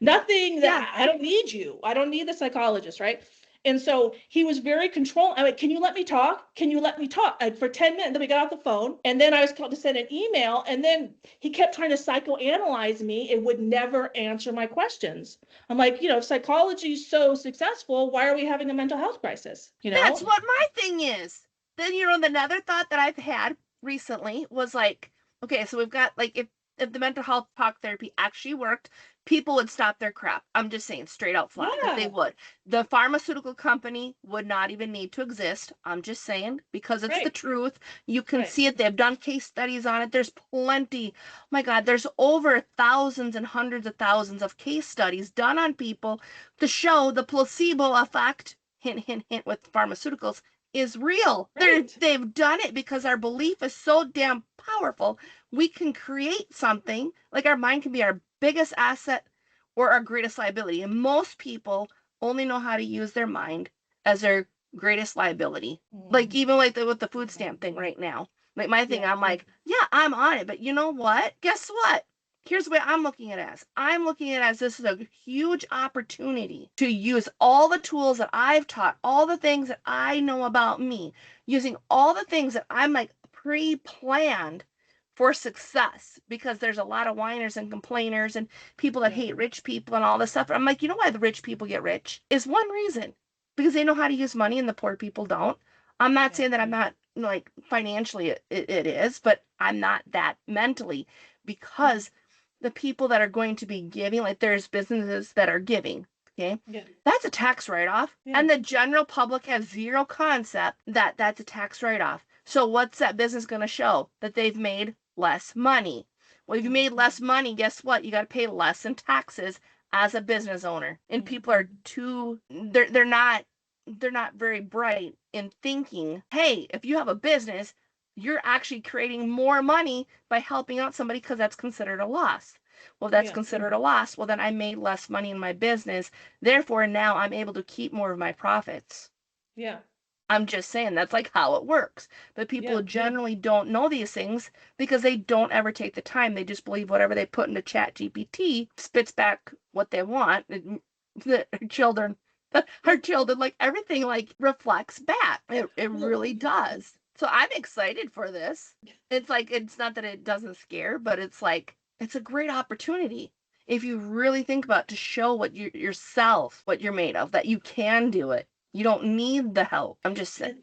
nothing that I don't need you. I don't need the psychologist, right? And so he was very controlling. I'm like, can you let me talk? Can you let me talk? For 10 minutes, then we got off the phone. And then I was called to send an email. And then he kept trying to psychoanalyze me and would never answer my questions. I'm like, if psychology is so successful, why are we having a mental health crisis? That's what my thing is. Then, another thought that I've had recently was like, okay, so we've got, like, if the mental health talk therapy actually worked, people would stop their crap. I'm just saying, straight out flat, that they would. The pharmaceutical company would not even need to exist. I'm just saying, because it's the truth. You can see it. They've done case studies on it. There's plenty. Oh my God, there's over thousands and hundreds of thousands of case studies done on people to show the placebo effect, hint, hint, hint, with pharmaceuticals, is real. They've done it because our belief is so damn powerful. We can create something, like, our mind can be our biggest asset or our greatest liability. And most people only know how to use their mind as their greatest liability. Like, even like with the food stamp thing right now. Like, my thing, I'm like, I'm on it. But you know what? Guess what? Here's what I'm looking at it as. I'm looking at it as, this is a huge opportunity to use all the tools that I've taught, all the things that I know about me, using all the things that I'm like pre-planned for success, because there's a lot of whiners and complainers and people that hate rich people and all this stuff. I'm like, you know why the rich people get rich? Is one reason, because they know how to use money and the poor people don't. I'm not saying that I'm not, like, financially it is, but I'm not that mentally, because the people that are going to be giving, like, there's businesses that are giving, okay? That's a tax write-off. And the general public has zero concept that that's a tax write-off. So what's that business going to show? That they've made less money. Well, if you made less money, guess what? You got to pay less in taxes as a business owner. And people are they're not very bright in thinking, hey, if you have a business, you're actually creating more money by helping out somebody because that's considered a loss. Well, that's considered a loss. Well, then I made less money in my business. Therefore, now I'm able to keep more of my profits. Yeah. I'm just saying that's like how it works. But people generally don't know these things because they don't ever take the time. They just believe whatever they put into Chat GPT spits back what they want. Her children, like everything like reflects back. It really does. So I'm excited for this. It's like, it's not that it doesn't scare, but it's like, it's a great opportunity. If you really think about it, to show what yourself, what you're made of, that you can do it. You don't need the help. I'm just saying,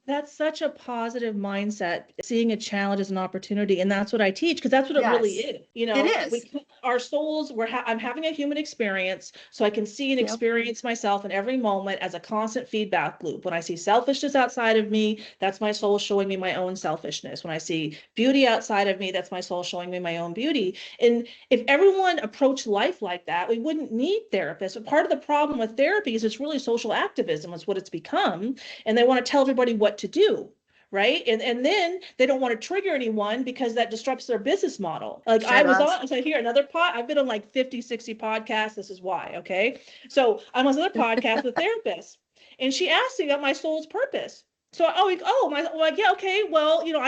That's such a positive mindset, seeing a challenge as an opportunity. And that's what I teach, because that's what it really is. It is. Our souls, I'm having a human experience, so I can see and experience myself in every moment as a constant feedback loop. When I see selfishness outside of me, that's my soul showing me my own selfishness. When I see beauty outside of me, that's my soul showing me my own beauty. And if everyone approached life like that, we wouldn't need therapists. But part of the problem with therapy is it's really social activism is what it's become. And they want to tell everybody what to do. Right. And then they don't want to trigger anyone because that disrupts their business model. Like I was on, so here, I've been on like 50, 60 podcasts. This is why. Okay. So I'm on another podcast with a therapist, and she asked me about my soul's purpose. So, I'm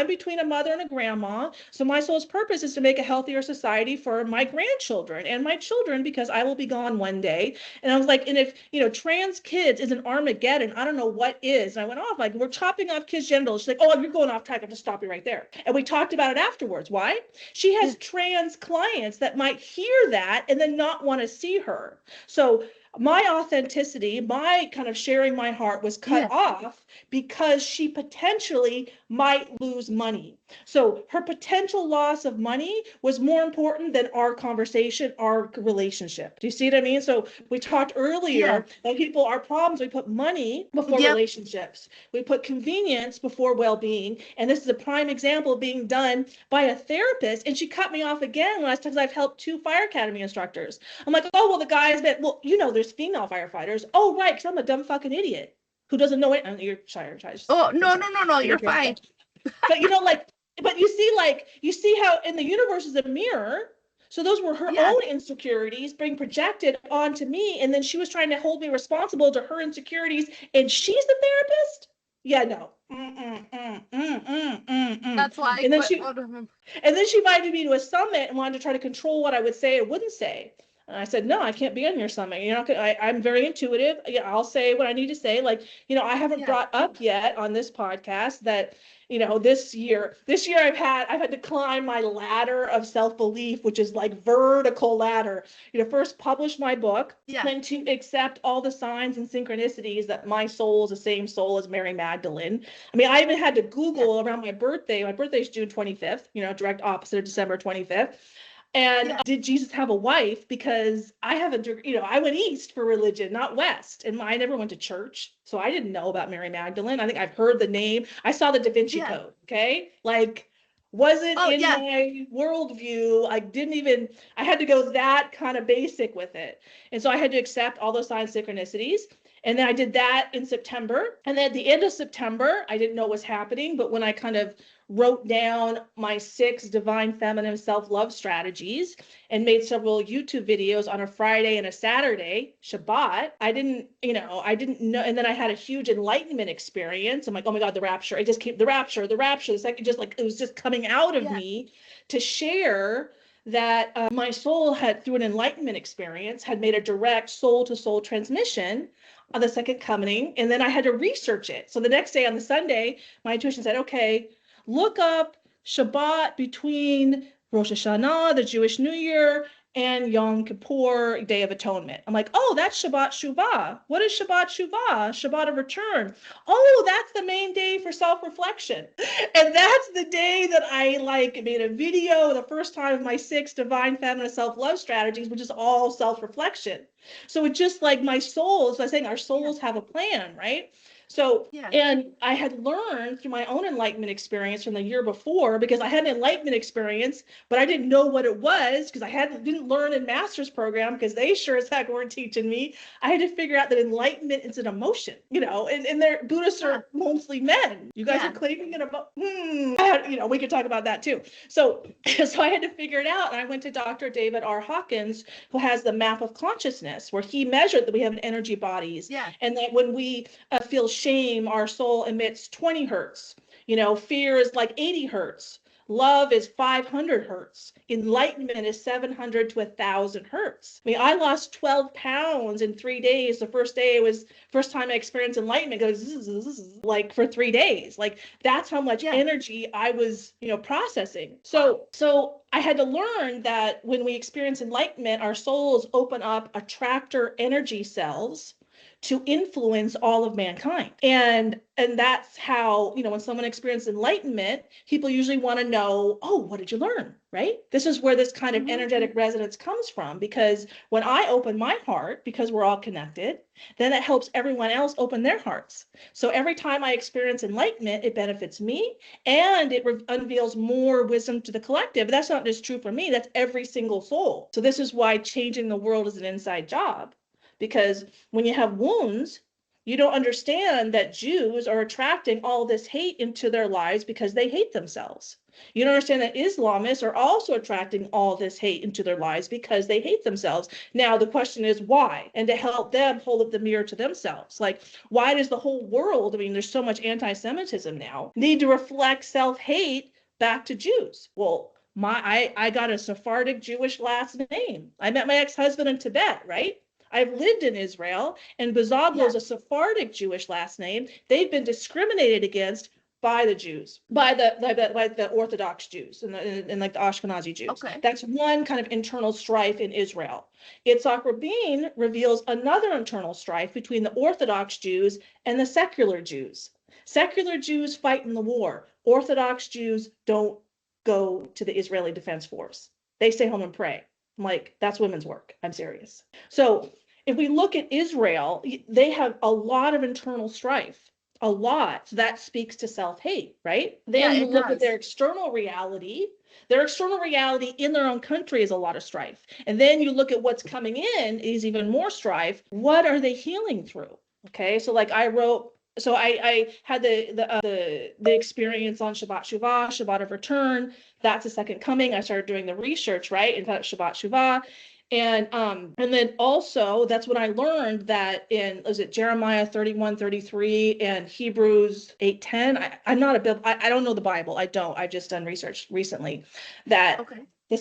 between a mother and a grandma. So my soul's purpose is to make a healthier society for my grandchildren and my children, because I will be gone one day. And I was like, and if, trans kids is an Armageddon, I don't know what is. And I went off, like, we're chopping off kids' genitals. She's like, oh, you're going off track. I'll just stop you right there. And we talked about it afterwards. Why? She has trans clients that might hear that and then not want to see her. So my authenticity, my kind of sharing my heart was cut off because she potentially might lose money. So her potential loss of money was more important than our conversation, our relationship. Do you see what I mean? So we talked earlier that our problems, we put money before relationships. We put convenience before well-being. And this is a prime example of being done by a therapist. And she cut me off again last time, because I've helped 2 fire academy instructors. I'm like, oh, well, the guy's been, there's female firefighters. Oh, right, because I'm a dumb fucking idiot who doesn't know it. You're shy. Oh, no, you're fine. But but you see how in the universe is a mirror. So those were her own insecurities being projected onto me. And then she was trying to hold me responsible to her insecurities. And she's the therapist? Yeah, no. That's why. And then she invited me to a summit and wanted to try to control what I would say or wouldn't say. And I said, no, I can't be on your summit. I'm very intuitive. I'll say what I need to say. I haven't brought up yet on this podcast that, this year I've had to climb my ladder of self-belief, which is like vertical ladder. First publish my book, then to accept all the signs and synchronicities that my soul is the same soul as Mary Magdalene. I mean, I even had to Google around my birthday. My birthday is June 25th, direct opposite of December 25th. And did Jesus have a wife? Because I went east for religion, not west. And I never went to church. So I didn't know about Mary Magdalene. I think I've heard the name. I saw the Da Vinci Code. Okay. Wasn't in my worldview. I had to go that kind of basic with it. And so I had to accept all those signs, synchronicities. And then I did that in September. And then at the end of September, I didn't know what was happening. But when I kind of wrote down my 6 divine feminine self-love strategies and made several YouTube videos on a Friday and a Saturday, Shabbat, I didn't know. And then I had a huge enlightenment experience. I'm like, oh my God, the rapture. It just came, the rapture. The second, it was just coming out of me to share that my soul had, through an enlightenment experience, had made a direct soul-to-soul transmission of the second coming. And then I had to research it. So the next day on the Sunday, my intuition said, okay, look up Shabbat between Rosh Hashanah, the Jewish New Year, and Yom Kippur, Day of Atonement. I'm like, oh, that's Shabbat Shuvah. What is Shabbat Shuvah? Shabbat of return. Oh, that's the main day for self-reflection. And that's the day that I made a video the first time of my 6 divine feminine self-love strategies, which is all self-reflection. So it's just like my souls, I was saying our souls have a plan, right? So, Yeah. and I had learned through my own enlightenment experience from the year before, because I had an enlightenment experience, but I didn't know what it was because didn't learn in master's program, because they sure as heck weren't teaching me. I had to figure out that enlightenment is an emotion, and they're Buddhists are mostly men. You guys are claiming an emotion. We could talk about that too. So I had to figure it out. And I went to Dr. David R. Hawkins, who has the map of consciousness, where he measured that we have an energy bodies. Yeah. And that when we feel shame, our soul emits 20 hertz. Fear is like 80 hertz. Love is 500 hertz. Enlightenment is 700 to 1,000 hertz. I mean, I lost 12 pounds in 3 days. The first time I experienced enlightenment, goes like for 3 days. Like that's how much energy I was, processing. So I had to learn that when we experience enlightenment, our souls open up attractor energy cells to influence all of mankind. And that's how, when someone experiences enlightenment, people usually want to know, oh, what did you learn? Right? This is where this kind of energetic resonance comes from, because when I open my heart, because we're all connected, then it helps everyone else open their hearts. So every time I experience enlightenment, it benefits me, and it unveils more wisdom to the collective. But that's not just true for me, that's every single soul. So this is why changing the world is an inside job. Because when you have wounds, you don't understand that Jews are attracting all this hate into their lives because they hate themselves. You don't understand that Islamists are also attracting all this hate into their lives because they hate themselves. Now, the question is why? And to help them hold up the mirror to themselves. Like, why does the whole world, there's so much anti-Semitism now, need to reflect self-hate back to Jews? Well, I got a Sephardic Jewish last name. I met my ex-husband in Tibet, right? I've lived in Israel, and Bazoglu is a Sephardic Jewish last name. They've been discriminated against by the Jews, by the Orthodox Jews and like the Ashkenazi Jews. Okay. That's one kind of internal strife in Israel. Yitzhak Rabin reveals another internal strife between the Orthodox Jews and the secular Jews. Secular Jews fight in the war. Orthodox Jews don't go to the Israeli Defense Force. They stay home and pray. I'm like, that's women's work. I'm serious. So if we look at Israel, they have a lot of internal strife, a lot. So that speaks to self-hate, right? Then you look at their external reality. Their external reality in their own country is a lot of strife. And then you look at what's coming in is even more strife. What are they healing through? Okay, so like I wrote, so I had the experience on Shabbat Shuvah, Shabbat of Return. That's the second coming. I started doing the research, right, into Shabbat Shuvah. And then also that's when I learned that was it Jeremiah 31:33 and Hebrews 8:10. I'm not I don't know the Bible. I've just done research recently that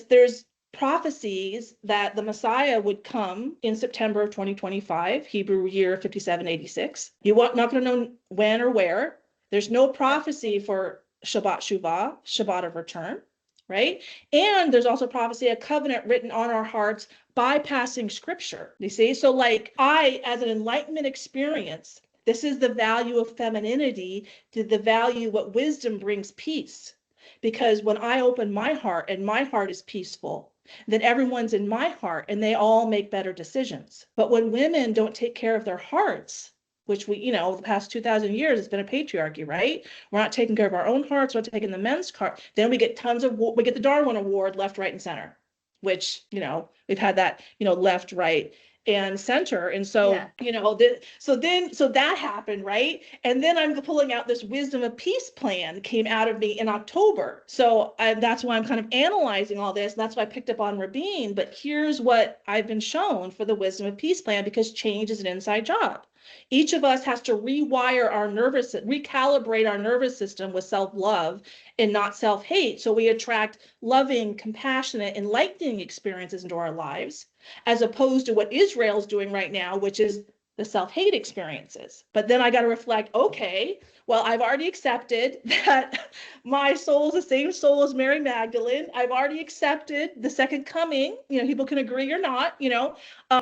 there's prophecies that the Messiah would come in September of 2025, Hebrew year 5786. Not going to know when or where. There's no prophecy for Shabbat Shuvah, Shabbat of Return, right? And there's also prophecy, a covenant written on our hearts, bypassing scripture. You see? So like as an enlightenment experience, this is the value of femininity, to the value what wisdom brings peace. Because when I open my heart and my heart is peaceful, then everyone's in my heart and they all make better decisions. But when women don't take care of their hearts, which we, the past 2,000 years, it's been a patriarchy, right? We're not taking care of our own hearts, we're not taking the men's heart. Then we get we get the Darwin Award left, right, and center, which, we've had that, left, right, and center. And so, so that happened, right? And then I'm pulling out this wisdom of peace plan came out of me in October. So that's why I'm kind of analyzing all this. That's why I picked up on Rabin. But here's what I've been shown for the wisdom of peace plan, because change is an inside job. Each of us has to recalibrate our nervous system with self-love and not self-hate. So we attract loving, compassionate, enlightening experiences into our lives, as opposed to what Israel's doing right now, which is the self-hate experiences. But then I got to reflect, okay, well, I've already accepted that my soul is the same soul as Mary Magdalene. I've already accepted the second coming, people can agree or not,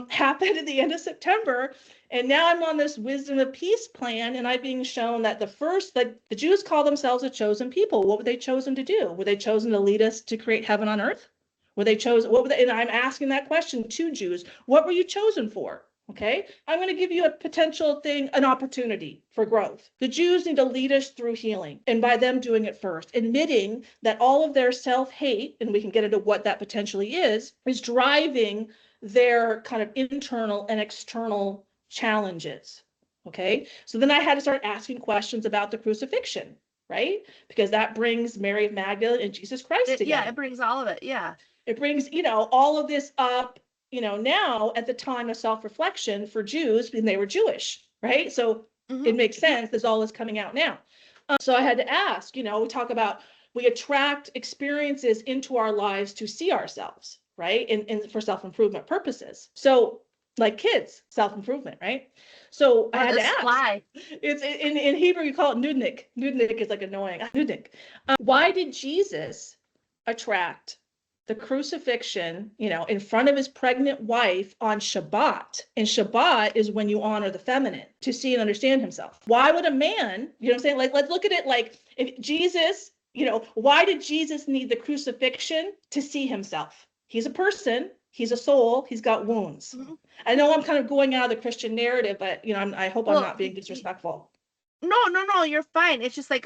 happened at the end of September. And now I'm on this wisdom of peace plan, and I'm being shown that the Jews call themselves a chosen people. What were they chosen to do? Were they chosen to lead us to create heaven on earth? Were they chosen? And I'm asking that question to Jews. What were you chosen for? Okay, I'm going to give you a potential thing, an opportunity for growth. The Jews need to lead us through healing, and by them doing it first, admitting that all of their self-hate, and we can get into what that potentially is driving their kind of internal and external challenges. Okay, so then I had to start asking questions about the crucifixion, right? Because that brings Mary of Magdalene and Jesus Christ together. Yeah, it brings all of it. Yeah. It brings, all of this up, now at the time of self-reflection for Jews when they were Jewish, right? So it makes sense. There's all this coming out now. So I had to ask, we talk about, we attract experiences into our lives to see ourselves, right? And for self-improvement purposes. So like kids, self-improvement, right? So I had to ask. Fly. It's in Hebrew, you call it nudnik. Nudnik is like annoying. Nudnik. Why did Jesus attract the crucifixion, in front of his pregnant wife on Shabbat? And Shabbat is when you honor the feminine to see and understand himself. Why would a man, you know what I'm saying? Like, let's look at it like if Jesus, why did Jesus need the crucifixion? To see himself. He's a person, he's a soul, he's got wounds. I know I'm kind of going out of the Christian narrative, but I hope I'm not being disrespectful. No, you're fine. It's just like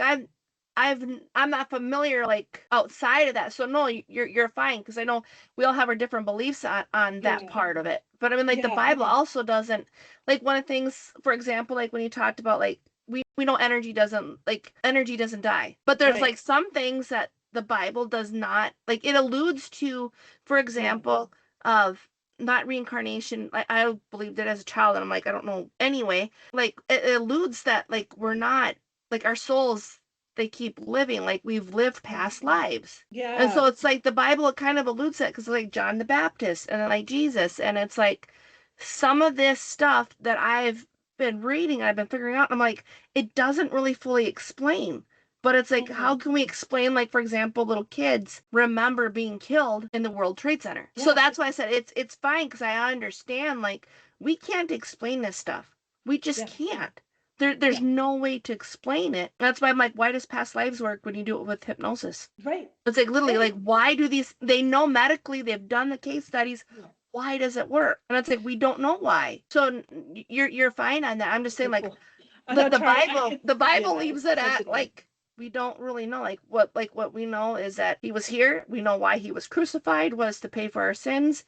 I'm not familiar like outside of that. So no, you're fine, because I know we all have our different beliefs on that part of it. But I mean, like the Bible also doesn't, like one of the things, for example, like when you talked about like we know energy doesn't die. But there's like some things that the Bible does not, like it alludes to, for example, of not reincarnation. I believed it as a child, and I'm like, I don't know. Anyway, like it alludes that like we're not, like our souls, they keep living, like we've lived past lives. Yeah. And so it's like the Bible, it kind of alludes that, because like John the Baptist and then like Jesus, and it's like some of this stuff that I've been reading, I've been figuring out, I'm like, it doesn't really fully explain. But it's like, how can we explain, like, for example, little kids remember being killed in the World Trade Center? So that's why I said it's fine, because I understand, like, we can't explain this stuff. We just can't. There's no way to explain it. That's why I'm like, why does past lives work when you do it with hypnosis? Right. It's like literally like, why do these, they know medically, they've done the case studies. Why does it work? And it's like, we don't know why. So you're fine on that. I'm just saying, like, the Bible leaves it at like, we don't really know, like what we know is that he was here. We know why he was crucified, was to pay for our sins.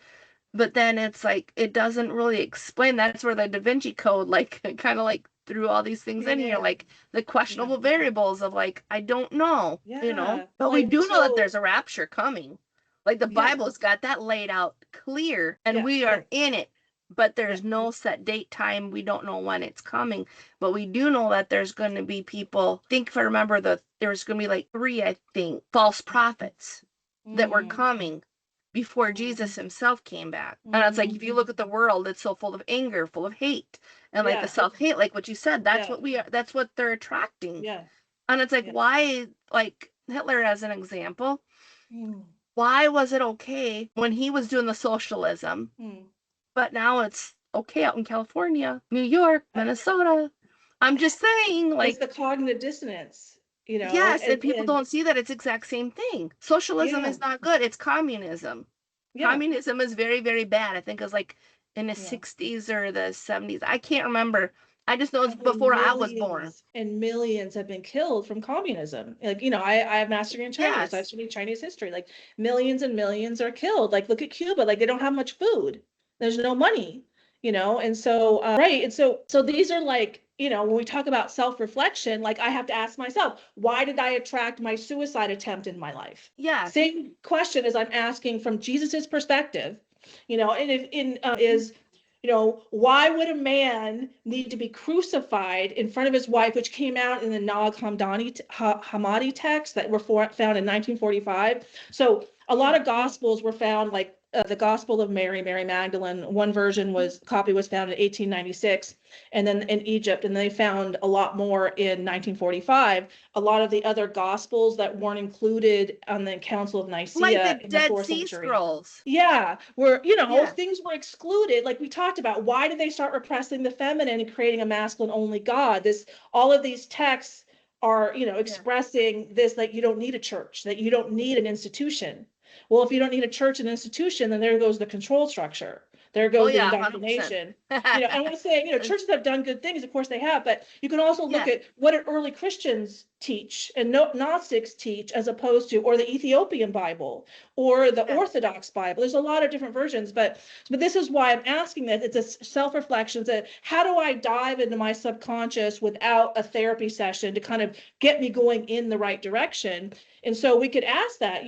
But then it's like, it doesn't really explain. That's where the Da Vinci Code, like, kind of like threw all these things in here, like the questionable variables of like, I don't know, but we do know that there's a rapture coming. Like the Bible's got that laid out clear, and we are in it, but there's no set date time. We don't know when it's coming, but we do know that there's going to be people, I think if I remember, there's going to be like 3, I think, false prophets that were coming before Jesus himself came back. And it's like, if you look at the world, it's so full of anger, full of hate, and like the self-hate, like what you said, that's what we are, that's what they're attracting. And it's like, why, like Hitler as an example, why was it okay when he was doing the socialism, but now it's okay out in California, New York, Minnesota? I'm just saying, like, it's the cognitive dissonance. Yes, and people don't see that it's exact same thing. Socialism is not good. It's communism. Communism is very, very bad. I think it was like in the 60s or the 70s. I can't remember. I just know it's before I was born. And millions have been killed from communism. Like, I have master's degree in Chinese. So I studied Chinese history. Like millions and millions are killed. Like, look at Cuba. Like, they don't have much food. There's no money, and so, right. And so these are like, when we talk about self-reflection, like I have to ask myself, why did I attract my suicide attempt in my life? Yeah. Same question as I'm asking from Jesus's perspective, and why would a man need to be crucified in front of his wife, which came out in the Nag Hammadi text that were found in 1945. So a lot of gospels were found, like the Gospel of Mary Magdalene. One copy was found in 1896, and then in Egypt, and they found a lot more in 1945. A lot of the other gospels that weren't included on the Council of Nicaea, like the in Dead the 4th Sea century. Scrolls. Where things were excluded. Like we talked about, why did they start repressing the feminine and creating a masculine only God? All of these texts are, expressing this, like you don't need a church, that you don't need an institution. Well, if you don't need a church and institution, then there goes the control structure. There goes the yeah, 100%. indoctrination. And I'm saying, churches have done good things, of course they have, but you can also look at what did early Christians teach and Gnostics teach, as opposed to, or the Ethiopian Bible or the Orthodox Bible. There's a lot of different versions, but this is why I'm asking that. It's a self-reflection that how do I dive into my subconscious without a therapy session to kind of get me going in the right direction? And so we could ask that,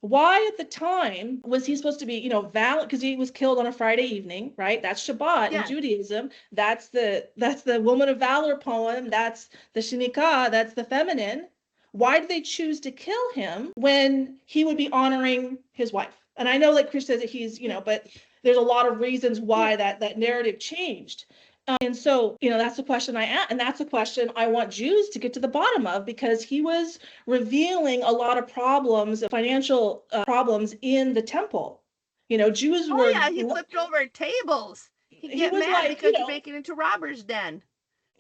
why at the time was he supposed to be, valid? Because he was killed on a Friday evening, right? That's Shabbat in Judaism. That's the woman of valor poem. That's the Shinikah. That's the feminine. Why did they choose to kill him when he would be honoring his wife? And I know, like Chris says, that he's, but there's a lot of reasons why that narrative changed. And so, that's the question I ask, and that's a question I want Jews to get to the bottom of, because he was revealing a lot of problems, financial problems in the temple. Jews were. Oh yeah, he flipped over tables. He'd get mad because you're making it into robber's den.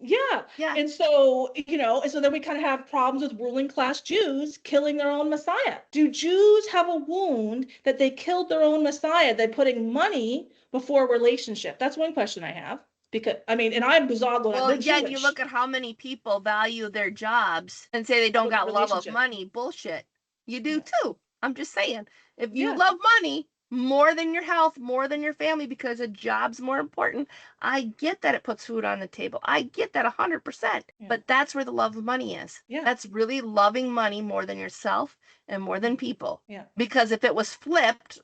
Yeah. And so, and so then we kind of have problems with ruling class Jews killing their own Messiah. Do Jews have a wound that they killed their own Messiah? They're putting money before relationship. That's one question I have. Because, and I'm Buzoglo. Well, yeah, you look at how many people value their jobs and say they don't got love of money. Bullshit. You do too. I'm just saying. If you love money more than your health, more than your family, because a job's more important, I get that it puts food on the table. I get that 100%. But that's where the love of money is. That's really loving money more than yourself and more than people. Because if it was flipped,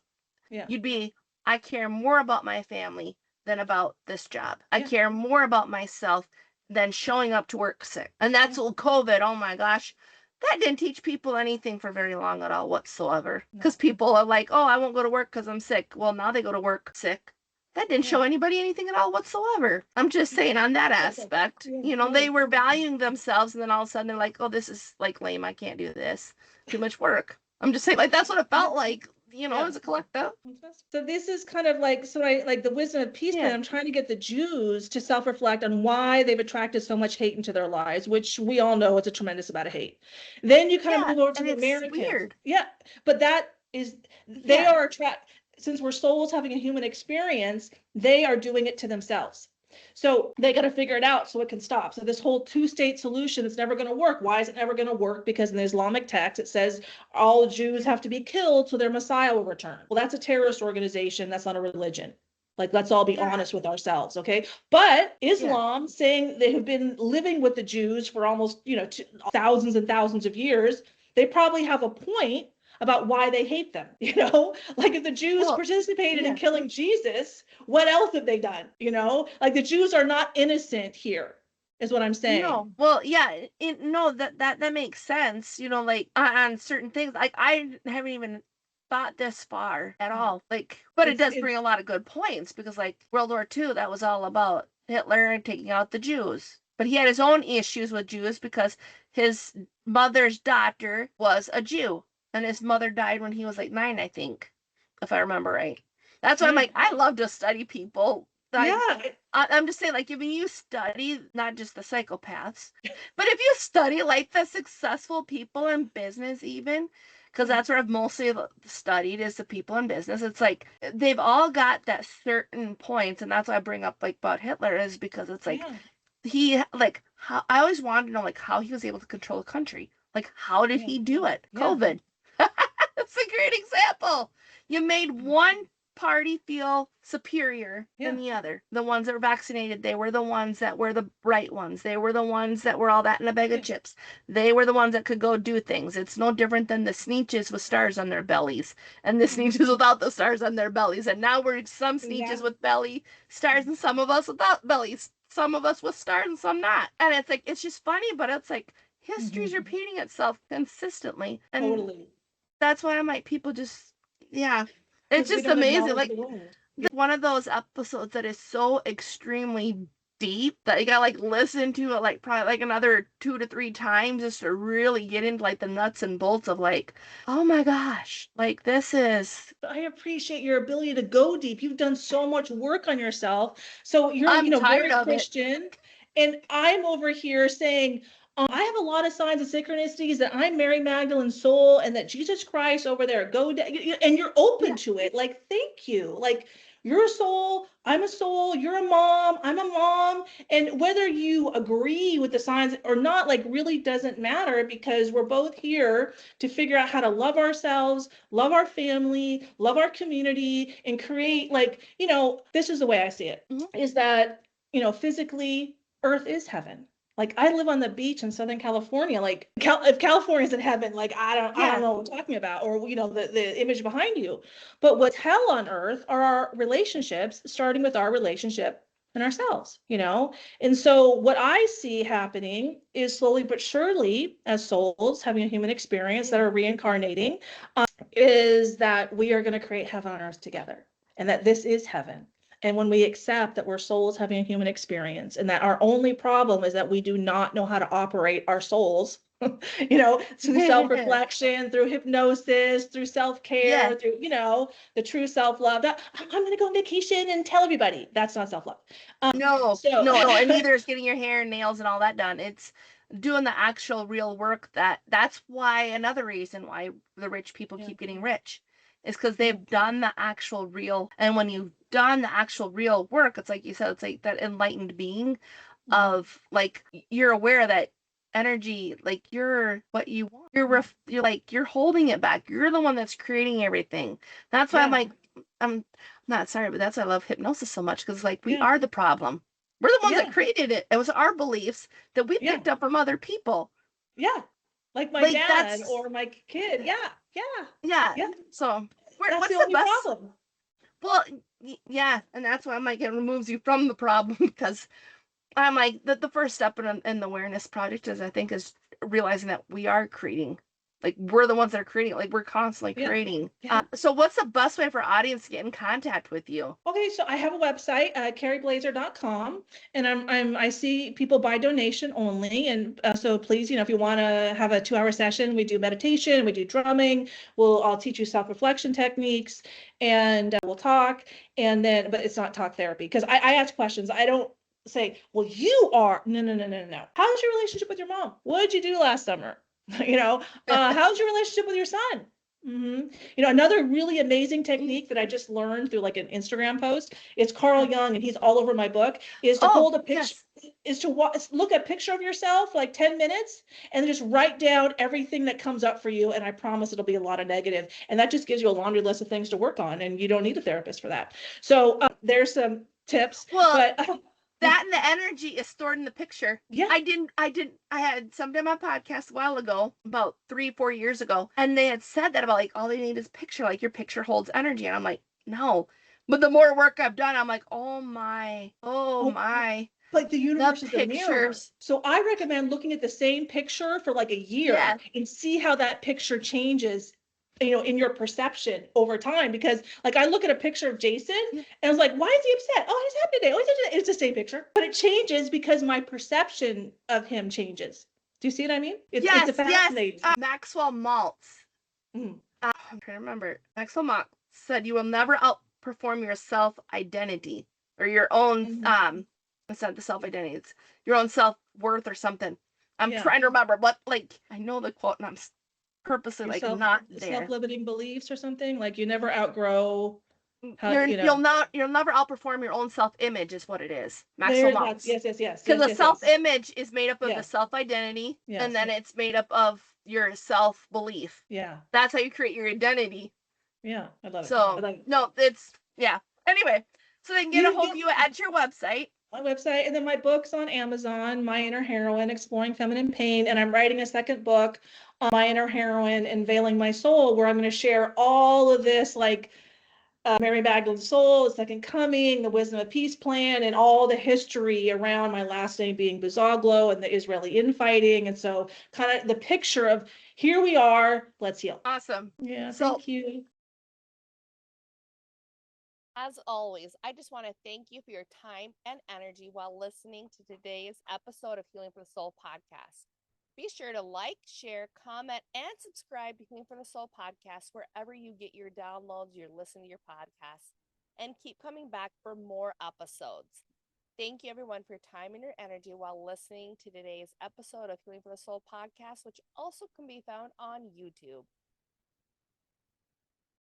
you'd be, I care more about my family than about this job. I care more about myself than showing up to work sick. And that's COVID. Oh my gosh. That didn't teach people anything for very long at all whatsoever. Because people are like, oh, I won't go to work because I'm sick. Well, now they go to work sick. That didn't show anybody anything at all whatsoever. I'm just saying on that aspect, they were valuing themselves, and then all of a sudden they're like, oh, this is like lame. I can't do this. Too much work. I'm just saying, like, that's what it felt like. As a collective. So this is kind of like, the wisdom of peace. I'm trying to get the Jews to self-reflect on why they've attracted so much hate into their lives, which we all know it's a tremendous amount of hate. Then you kind of move over to the Americans. Weird. Yeah, but that is, they are attracted, since we're souls having a human experience, they are doing it to themselves. So they got to figure it out so it can stop. So this whole two-state solution is never going to work. Why is it never going to work? Because in the Islamic text, it says all Jews have to be killed so their Messiah will return. Well, that's a terrorist organization. That's not a religion. Like, let's all be honest with ourselves, okay? But Islam, saying they have been living with the Jews for almost, thousands and thousands of years, they probably have a point about why they hate them, like if the Jews participated in killing Jesus, what else have they done? Like the Jews are not innocent here, is what I'm saying. No, well, yeah, that makes sense. Like on certain things, like I haven't even thought this far at all. Like, but it does bring a lot of good points, because like World War II, that was all about Hitler and taking out the Jews. But he had his own issues with Jews because his mother's doctor was a Jew. And his mother died when he was like 9, I think, if I remember right. That's why I'm like, I love to study people. I'm just saying, like, if you study not just the psychopaths, but if you study like the successful people in business, even, because that's where I've mostly studied is the people in business. It's like they've all got that certain points, and that's why I bring up like about Hitler, is because it's like he like how I always wanted to know like how he was able to control a country. Like, how did he do it? COVID. That's a great example. You made one party feel superior than the other. The ones that were vaccinated, they were the ones that were the right ones. They were the ones that were all that in a bag of chips. They were the ones that could go do things. It's no different than the sneeches with stars on their bellies and the sneeches without the stars on their bellies. And now we're some sneeches with belly stars and some of us without bellies. Some of us with stars and some not. And it's like, it's just funny, but it's like history's repeating itself consistently. And totally. That's why I'm like, people just, it's just amazing. Like, one of those episodes that is so extremely deep that you gotta like listen to it like probably like another 2 to 3 times just to really get into like the nuts and bolts of like, oh my gosh, like this is. I appreciate your ability to go deep. You've done so much work on yourself. So you're, very Christian, and I'm over here saying, I have a lot of signs of synchronicities that I'm Mary Magdalene's soul and that Jesus Christ over there, and you're open to it. Like, thank you. Like, You're a soul, I'm a soul, you're a mom, I'm a mom. And whether you agree with the signs or not, like really doesn't matter, because we're both here to figure out how to love ourselves, love our family, love our community, and create, like, this is the way I see it, is that, physically, Earth is heaven. Like, I live on the beach in Southern California. Like, if California's in heaven, like, I don't know what I'm talking about, or the image behind you. But what's hell on earth are our relationships, starting with our relationship and ourselves, And so what I see happening is, slowly but surely, as souls having a human experience that are reincarnating, is that we are going to create heaven on earth together, and that this is heaven. And when we accept that we're souls having a human experience, and that our only problem is that we do not know how to operate our souls, through self-reflection, through hypnosis, through self-care, through, the true self-love. I'm going to go on vacation and tell everybody. That's not self-love. No, and neither is getting your hair and nails and all that done. It's doing the actual real work. That's why, another reason why the rich people keep getting rich is because they've done the actual real. And when you've done the actual real work, it's like you said, it's like that enlightened being of, like, you're aware that energy, like, you're what you want. You're like, you're holding it back. You're the one that's creating everything. That's why I'm not sorry, but that's why I love hypnosis so much, because, like, we are the problem. We're the ones that created it. It was our beliefs that we picked up from other people. Yeah. Like my dad or my kid. Yeah. So that's the only problem. Well, yeah, and that's why I'm like, it removes you from the problem, because I'm like, the first step in the awareness project is, I think, is realizing that we are creating. Like, we're the ones that are creating. Like, we're constantly creating. So what's the best way for our audience to get in contact with you? Okay, so I have a website, kerryblaser.com, and I see people by donation only. And so please, if you want to have a 2-hour session, we do meditation, we do drumming. I'll teach you self-reflection techniques, and we'll talk. And then, but it's not talk therapy, because I ask questions. I don't say, well, you are, no. How's your relationship with your mom? What did you do last summer? How's your relationship with your son? Another really amazing technique that I just learned through, like, an Instagram post, it's Carl Jung, and he's all over my book, is to hold a picture, is to look at a picture of yourself for like 10 minutes and just write down everything that comes up for you. And I promise it'll be a lot of negative. And that just gives you a laundry list of things to work on, and you don't need a therapist for that. So there's some tips. Well, that and the energy is stored in the picture. Yeah. I had somebody on my podcast a while ago, about 3-4 years ago, and they had said that about, like, all they need is a picture, like, your picture holds energy. And I'm like, no. But the more work I've done, I'm like, oh my. Like, the universe is a mirror. So I recommend looking at the same picture for like a year and see how that picture changes, in your perception over time. Because, like, I look at a picture of Jason and I was like, why is he upset? Oh, he's happy today. Oh, it's the same picture, but it changes because my perception of him changes. Do you see what I mean? It's a fascinating. Maxwell Maltz. I'm trying to remember. Maxwell Maltz said, you will never outperform your self-identity, or your own, it's not the self-identity, it's your own self-worth or something. I'm trying to remember, but, like, I know the quote, and I'm purposely not there. Self-limiting beliefs or something, like, you never outgrow. You'll never outperform your own self-image, is what it is. Maxwell Maltz. Yes. Because the self-image is made up of the self-identity, and then it's made up of your self-belief. Yeah. That's how you create your identity. Yeah, I love it. So, no, it's, Anyway, so they can get a hold of you at your website. My website, and then my book's on Amazon, My Inner Heroine, Exploring Feminine Pain, and I'm writing a second book, My Inner Heroine, Unveiling My Soul, where I'm going to share all of this, like, Mary Magdalene's Soul, the Second Coming, the Wisdom of Peace Plan, and all the history around my last name being Buzoglu and the Israeli infighting. And so, kind of the picture of, here we are, let's heal. Awesome. Yeah, thank you. As always, I just want to thank you for your time and energy while listening to today's episode of Healing for the Soul podcast. Be sure to like, share, comment, and subscribe to Healing for the Soul podcast wherever you get your downloads, you're listening to your podcasts, and keep coming back for more episodes. Thank you, everyone, for your time and your energy while listening to today's episode of Healing for the Soul podcast, which also can be found on YouTube.